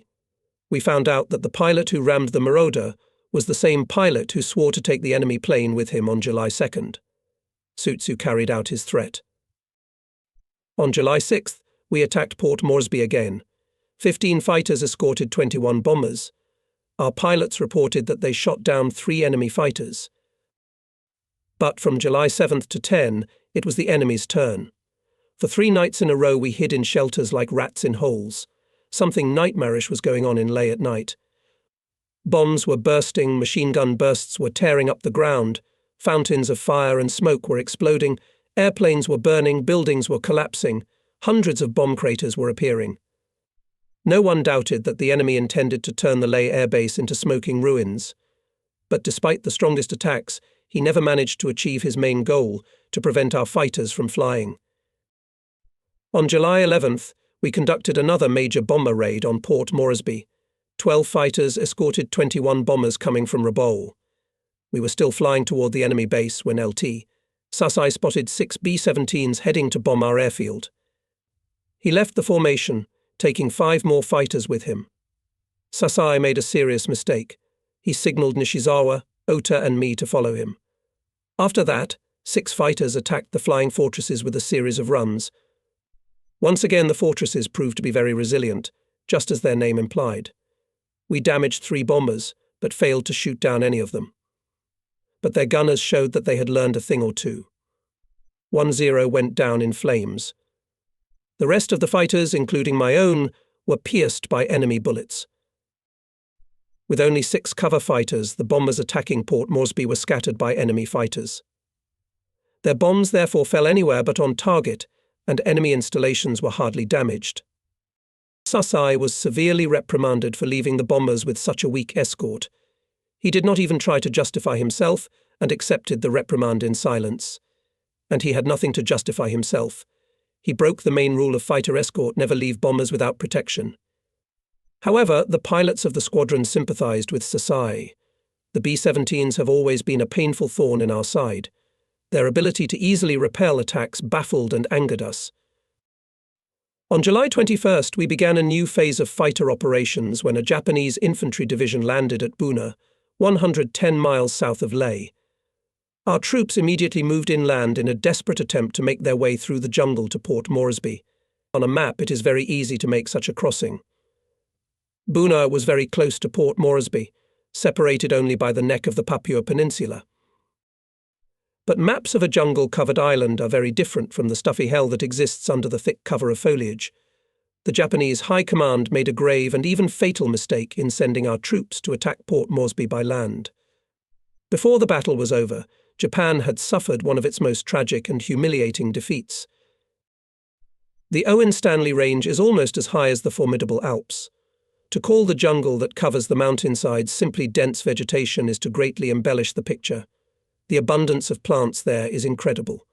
[SPEAKER 1] we found out that the pilot who rammed the Marauder was the same pilot who swore to take the enemy plane with him on July 2nd. Sutsu carried out his threat. On July 6th, we attacked Port Moresby again. 15 fighters escorted 21 bombers. Our pilots reported that they shot down 3 enemy fighters. But from July 7th to 10, it was the enemy's turn. For 3 nights in a row we hid in shelters like rats in holes. Something nightmarish was going on in Leh at night. Bombs were bursting, machine gun bursts were tearing up the ground, fountains of fire and smoke were exploding, airplanes were burning, buildings were collapsing, hundreds of bomb craters were appearing. No one doubted that the enemy intended to turn the Leh airbase into smoking ruins. But despite the strongest attacks, he never managed to achieve his main goal, to prevent our fighters from flying. On July 11th, we conducted another major bomber raid on Port Moresby. 12 fighters escorted 21 bombers coming from Rabaul. We were still flying toward the enemy base when LT Sasai spotted 6 B-17s heading to bomb our airfield. He left the formation, taking 5 more fighters with him. Sasai made a serious mistake. He signaled Nishizawa, Ota and me to follow him. After that, 6 fighters attacked the flying fortresses with a series of runs. Once again the fortresses proved to be very resilient, just as their name implied. We damaged 3 bombers, but failed to shoot down any of them. But their gunners showed that they had learned a thing or two. 1-0 went down in flames. The rest of the fighters, including my own, were pierced by enemy bullets. With only 6 cover fighters, the bombers attacking Port Moresby were scattered by enemy fighters. Their bombs therefore fell anywhere but on target, and enemy installations were hardly damaged. Sasai was severely reprimanded for leaving the bombers with such a weak escort. He did not even try to justify himself and accepted the reprimand in silence. And he had nothing to justify himself. He broke the main rule of fighter escort: never leave bombers without protection. However, the pilots of the squadron sympathized with Sasai. The B-17s have always been a painful thorn in our side. Their ability to easily repel attacks baffled and angered us. On July 21st, we began a new phase of fighter operations when a Japanese infantry division landed at Buna, 110 miles south of Leh. Our troops immediately moved inland in a desperate attempt to make their way through the jungle to Port Moresby. On a map, it is very easy to make such a crossing. Buna was very close to Port Moresby, separated only by the neck of the Papua Peninsula. But maps of a jungle-covered island are very different from the stuffy hell that exists under the thick cover of foliage. The Japanese High Command made a grave and even fatal mistake in sending our troops to attack Port Moresby by land. Before the battle was over, Japan had suffered one of its most tragic and humiliating defeats. The Owen Stanley Range is almost as high as the formidable Alps. To call the jungle that covers the mountainsides simply dense vegetation is to greatly embellish the picture. The abundance of plants there is incredible.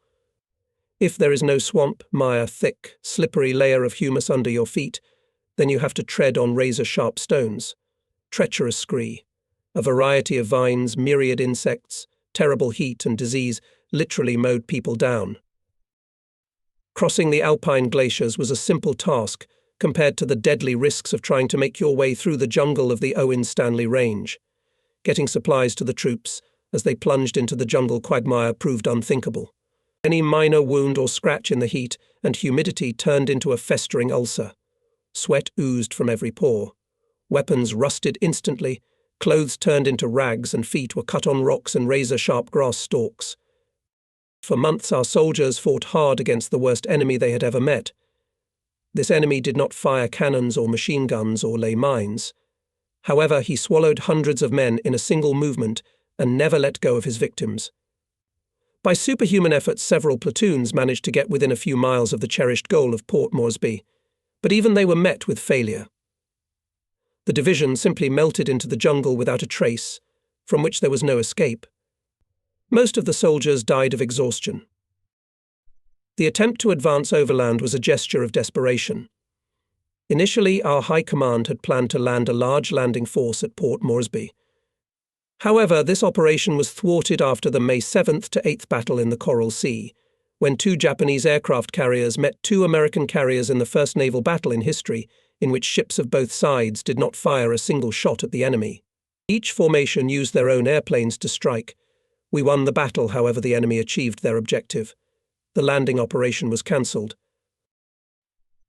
[SPEAKER 1] If there is no swamp, mire, thick, slippery layer of humus under your feet, then you have to tread on razor-sharp stones. Treacherous scree. A variety of vines, myriad insects, terrible heat and disease literally mowed people down. Crossing the alpine glaciers was a simple task compared to the deadly risks of trying to make your way through the jungle of the Owen Stanley Range. Getting supplies to the troops as they plunged into the jungle quagmire proved unthinkable. Any minor wound or scratch in the heat and humidity turned into a festering ulcer. Sweat oozed from every pore. Weapons rusted instantly, Clothes turned into rags and feet were cut on rocks and razor-sharp grass stalks. For months our soldiers fought hard against the worst enemy they had ever met. This enemy did not fire cannons or machine guns or lay mines. However, he swallowed hundreds of men in a single movement and never let go of his victims. By superhuman efforts, several platoons managed to get within a few miles of the cherished goal of Port Moresby, but even they were met with failure. The division simply melted into the jungle without a trace, from which there was no escape. Most of the soldiers died of exhaustion. The attempt to advance overland was a gesture of desperation. Initially, our High Command had planned to land a large landing force at Port Moresby. However, this operation was thwarted after the May 7th to 8th battle in the Coral Sea, when 2 Japanese aircraft carriers met 2 American carriers in the first naval battle in history, in which ships of both sides did not fire a single shot at the enemy. Each formation used their own airplanes to strike. We won the battle, however the enemy achieved their objective. The landing operation was cancelled.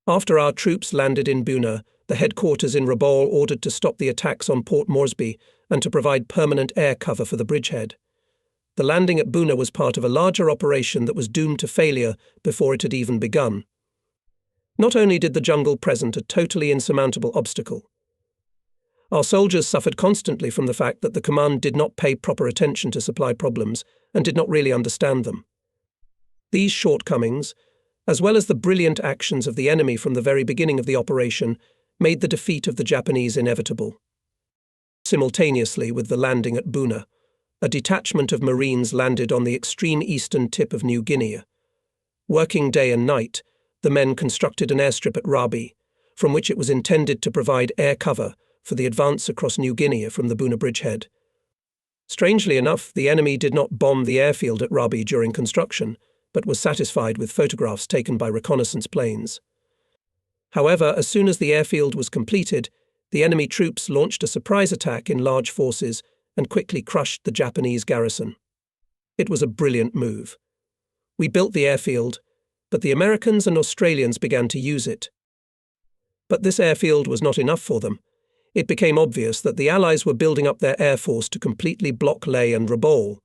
[SPEAKER 1] After our troops landed in Buna, the headquarters in Rabaul ordered to stop the attacks on Port Moresby and to provide permanent air cover for the bridgehead. The landing at Buna was part of a larger operation that was doomed to failure before it had even begun. Not only did the jungle present a totally insurmountable obstacle, our soldiers suffered constantly from the fact that the command did not pay proper attention to supply problems and did not really understand them. These shortcomings, as well as the brilliant actions of the enemy from the very beginning of the operation, made the defeat of the Japanese inevitable. Simultaneously with the landing at Buna, a detachment of Marines landed on the extreme eastern tip of New Guinea. Working day and night, the men constructed an airstrip at Rabi, from which it was intended to provide air cover for the advance across New Guinea from the Buna bridgehead. Strangely enough, the enemy did not bomb the airfield at Rabi during construction, but was satisfied with photographs taken by reconnaissance planes. However, as soon as the airfield was completed, the enemy troops launched a surprise attack in large forces and quickly crushed the Japanese garrison. It was a brilliant move. We built the airfield, but the Americans and Australians began to use it. But this airfield was not enough for them. It became obvious that the Allies were building up their air force to completely block Lae and Rabaul.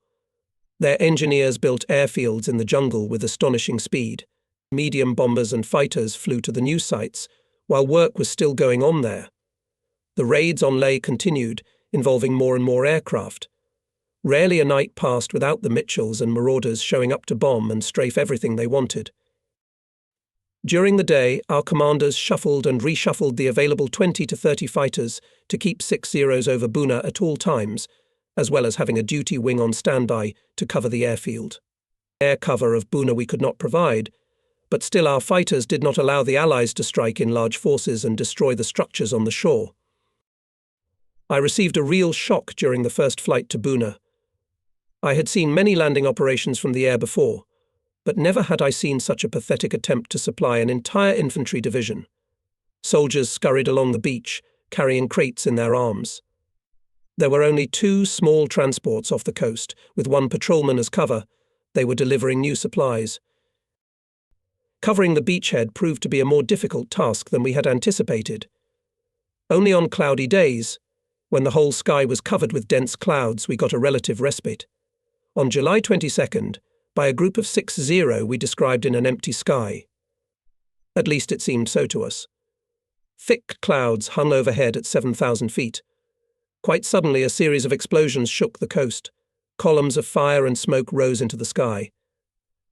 [SPEAKER 1] Their engineers built airfields in the jungle with astonishing speed. Medium bombers and fighters flew to the new sites, while work was still going on there. The raids on Lae continued, involving more and more aircraft. Rarely a night passed without the Mitchells and Marauders showing up to bomb and strafe everything they wanted. During the day, our commanders shuffled and reshuffled the available 20 to 30 fighters to keep 6-0s over Buna at all times, as well as having a duty wing on standby to cover the airfield. Air cover of Buna we could not provide, but still our fighters did not allow the Allies to strike in large forces and destroy the structures on the shore. I received a real shock during the first flight to Buna. I had seen many landing operations from the air before, but never had I seen such a pathetic attempt to supply an entire infantry division. Soldiers scurried along the beach, carrying crates in their arms. There were only 2 small transports off the coast, with 1 patrolman as cover. They were delivering new supplies. Covering the beachhead proved to be a more difficult task than we had anticipated. Only on cloudy days, when the whole sky was covered with dense clouds, we got a relative respite. On July 22nd, by a group of 6-0 we described in an empty sky. At least it seemed so to us. Thick clouds hung overhead at 7,000 feet. Quite suddenly a series of explosions shook the coast. Columns of fire and smoke rose into the sky.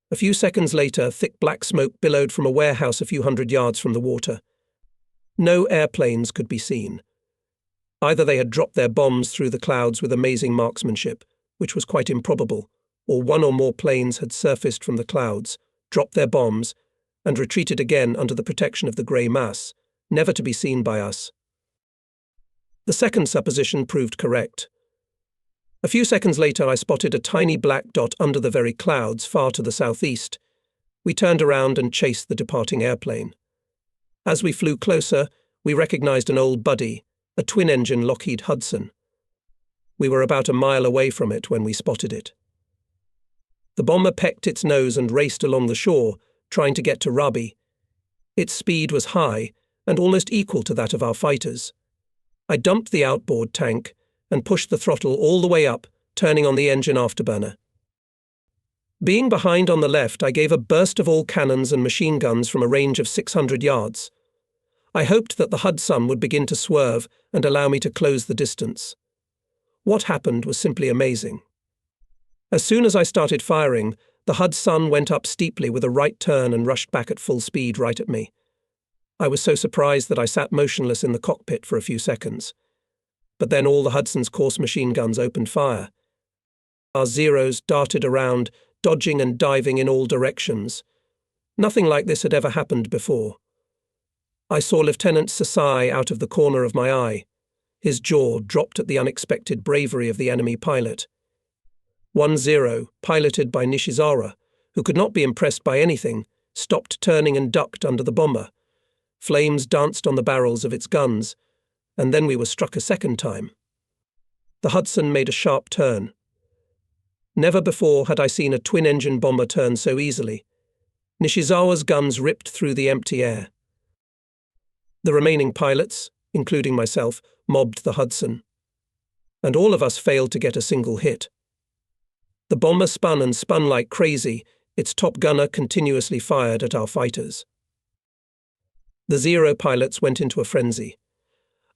[SPEAKER 1] A few seconds later, thick black smoke billowed from a warehouse a few hundred yards from the water. No airplanes could be seen. Either they had dropped their bombs through the clouds with amazing marksmanship, which was quite improbable, or 1 or more planes had surfaced from the clouds, dropped their bombs, and retreated again under the protection of the grey mass, never to be seen by us. The second supposition proved correct. A few seconds later I spotted a tiny black dot under the very clouds far to the southeast. We turned around and chased the departing airplane. As we flew closer, we recognized an old buddy, a twin-engine Lockheed Hudson. We were about a mile away from it when we spotted it. The bomber pecked its nose and raced along the shore, trying to get to Rabi. Its speed was high and almost equal to that of our fighters. I dumped the outboard tank and pushed the throttle all the way up, turning on the engine afterburner. Being behind on the left, I gave a burst of all cannons and machine guns from a range of 600 yards. I hoped that the Hudson would begin to swerve and allow me to close the distance. What happened was simply amazing. As soon as I started firing, the Hudson went up steeply with a right turn and rushed back at full speed right at me. I was so surprised that I sat motionless in the cockpit for a few seconds. But then all the Hudson's course machine guns opened fire. Our Zeros darted around, dodging and diving in all directions. Nothing like this had ever happened before. I saw Lieutenant Sasai out of the corner of my eye. His jaw dropped at the unexpected bravery of the enemy pilot. 1-0, piloted by Nishizawa, who could not be impressed by anything, stopped turning and ducked under the bomber. Flames danced on the barrels of its guns, and then we were struck a second time. The Hudson made a sharp turn. Never before had I seen a twin-engine bomber turn so easily. Nishizawa's guns ripped through the empty air. The remaining pilots, including myself, mobbed the Hudson, and all of us failed to get a single hit. The bomber spun and spun like crazy, its top gunner continuously fired at our fighters. The Zero pilots went into a frenzy.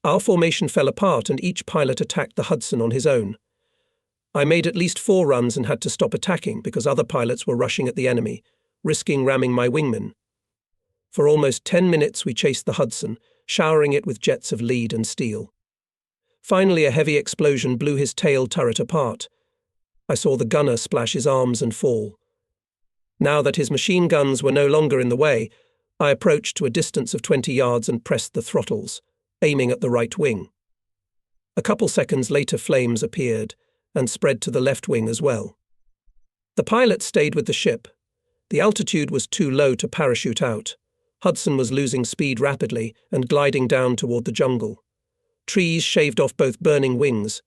[SPEAKER 1] Our formation fell apart and each pilot attacked the Hudson on his own. I made at least 4 runs and had to stop attacking because other pilots were rushing at the enemy, risking ramming my wingmen. For almost 10 minutes we chased the Hudson, showering it with jets of lead and steel. Finally, a heavy explosion blew his tail turret apart. I saw the gunner splash his arms and fall. Now that his machine guns were no longer in the way, I approached to a distance of 20 yards and pressed the throttles, aiming at the right wing. A couple seconds later, flames appeared and spread to the left wing as well. The pilot stayed with the ship. The altitude was too low to parachute out. Hudson was losing speed rapidly and gliding down toward the jungle. Trees shaved off both burning wings.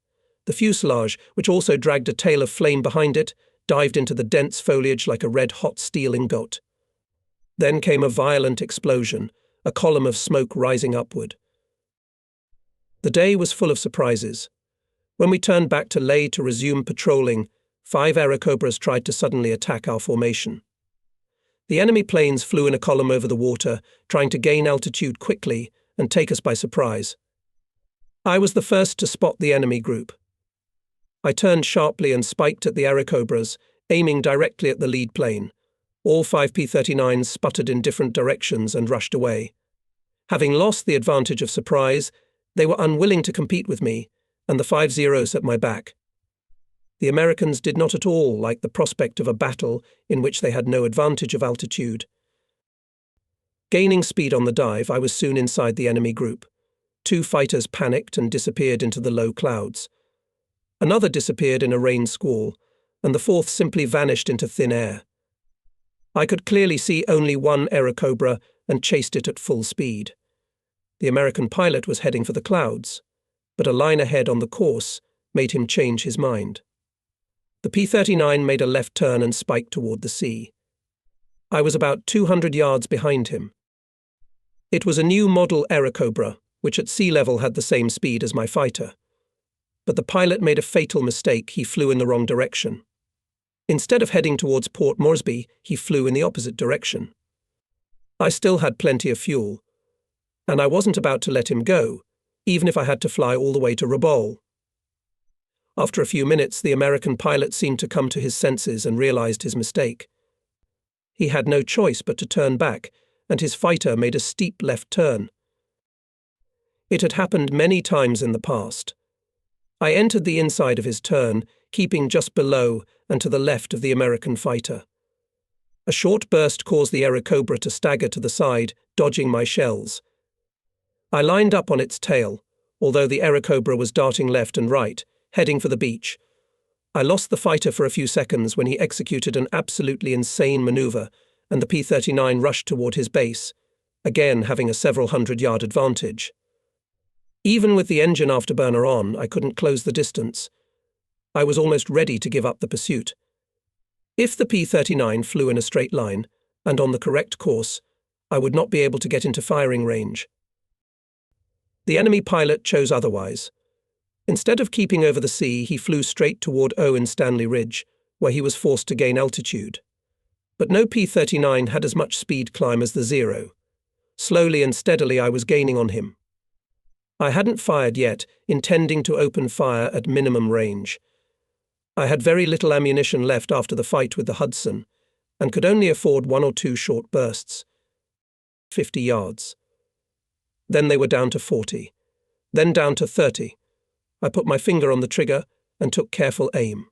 [SPEAKER 1] The fuselage, which also dragged a tail of flame behind it, dived into the dense foliage like a red-hot steel ingot. Then came a violent explosion, a column of smoke rising upward. The day was full of surprises. When we turned back to Leh to resume patrolling, 5 Airacobras tried to suddenly attack our formation. The enemy planes flew in a column over the water, trying to gain altitude quickly and take us by surprise. I was the first to spot the enemy group. I turned sharply and spiked at the Airacobras, aiming directly at the lead plane. All 5 P-39s sputtered in different directions and rushed away. Having lost the advantage of surprise, they were unwilling to compete with me, and the 5 Zeros at my back. The Americans did not at all like the prospect of a battle in which they had no advantage of altitude. Gaining speed on the dive, I was soon inside the enemy group. 2 fighters panicked and disappeared into the low clouds. Another disappeared in a rain squall, and the 4th simply vanished into thin air. I could clearly see only 1 Airacobra and chased it at full speed. The American pilot was heading for the clouds, but a line ahead on the course made him change his mind. The P-39 made a left turn and spiked toward the sea. I was about 200 yards behind him. It was a new model Airacobra, which at sea level had the same speed as my fighter. But the pilot made a fatal mistake. He flew in the wrong direction. Instead of heading towards Port Moresby, he flew in the opposite direction. I still had plenty of fuel, and I wasn't about to let him go, even if I had to fly all the way to Rabaul. After a few minutes, the American pilot seemed to come to his senses and realized his mistake. He had no choice but to turn back, and his fighter made a steep left turn. It had happened many times in the past. I entered the inside of his turn, keeping just below and to the left of the American fighter. A short burst caused the Airacobra to stagger to the side, dodging my shells. I lined up on its tail, although the Airacobra was darting left and right, heading for the beach. I lost the fighter for a few seconds when he executed an absolutely insane maneuver, and the P-39 rushed toward his base, again having a several hundred-yard advantage. Even with the engine afterburner on, I couldn't close the distance. I was almost ready to give up the pursuit. If the P-39 flew in a straight line, and on the correct course, I would not be able to get into firing range. The enemy pilot chose otherwise. Instead of keeping over the sea, he flew straight toward Owen Stanley Ridge, where he was forced to gain altitude. But no P-39 had as much speed climb as the Zero. Slowly and steadily I was gaining on him. I hadn't fired yet, intending to open fire at minimum range. I had very little ammunition left after the fight with the Hudson, and could only afford 1 or 2 short bursts. 50 yards. Then they were down to 40. Then down to 30. I put my finger on the trigger and took careful aim.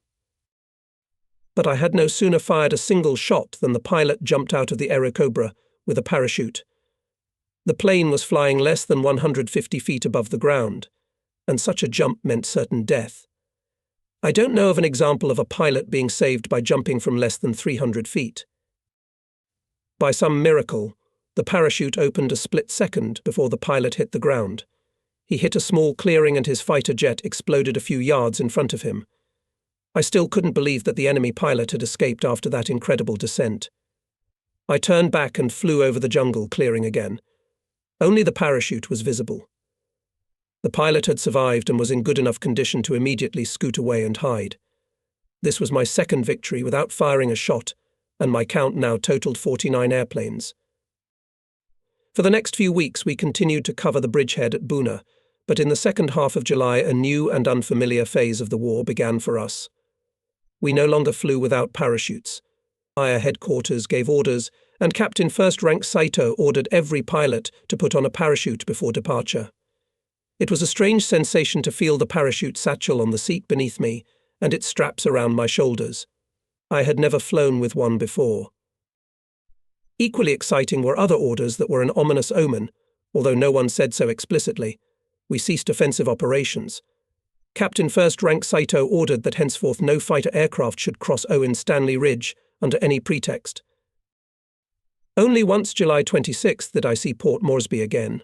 [SPEAKER 1] But I had no sooner fired a single shot than the pilot jumped out of the Aerocobra with a parachute. The plane was flying less than 150 feet above the ground, and such a jump meant certain death. I don't know of an example of a pilot being saved by jumping from less than 300 feet. By some miracle, the parachute opened a split second before the pilot hit the ground. He hit a small clearing and his fighter jet exploded a few yards in front of him. I still couldn't believe that the enemy pilot had escaped after that incredible descent. I turned back and flew over the jungle clearing again. Only the parachute was visible. The pilot had survived and was in good enough condition to immediately scoot away and hide. This was my second victory without firing a shot, and my count now totaled 49 airplanes. For the next few weeks we continued to cover the bridgehead at Buna, but in the second half of July a new and unfamiliar phase of the war began for us. We no longer flew without parachutes. Higher headquarters gave orders, and Captain First Rank Saito ordered every pilot to put on a parachute before departure. It was a strange sensation to feel the parachute satchel on the seat beneath me and its straps around my shoulders. I had never flown with one before. Equally exciting were other orders that were an ominous omen, although no one said so explicitly. We ceased offensive operations. Captain First Rank Saito ordered that henceforth no fighter aircraft should cross Owen Stanley Ridge under any pretext. Only once July 26th did I see Port Moresby again.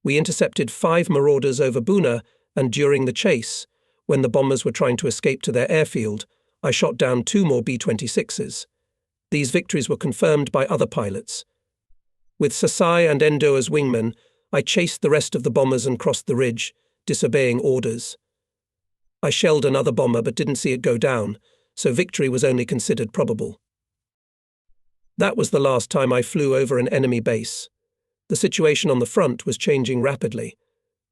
[SPEAKER 1] We intercepted 5 marauders over Buna, and during the chase, when the bombers were trying to escape to their airfield, I shot down 2 more B-26s. These victories were confirmed by other pilots. With Sasai and Endo as wingmen, I chased the rest of the bombers and crossed the ridge, disobeying orders. I shelled another bomber but didn't see it go down, so victory was only considered probable. That was the last time I flew over an enemy base. The situation on the front was changing rapidly.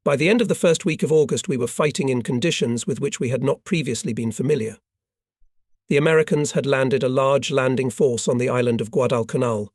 [SPEAKER 1] By the end of the first week of August, we were fighting in conditions with which we had not previously been familiar. The Americans had landed a large landing force on the island of Guadalcanal.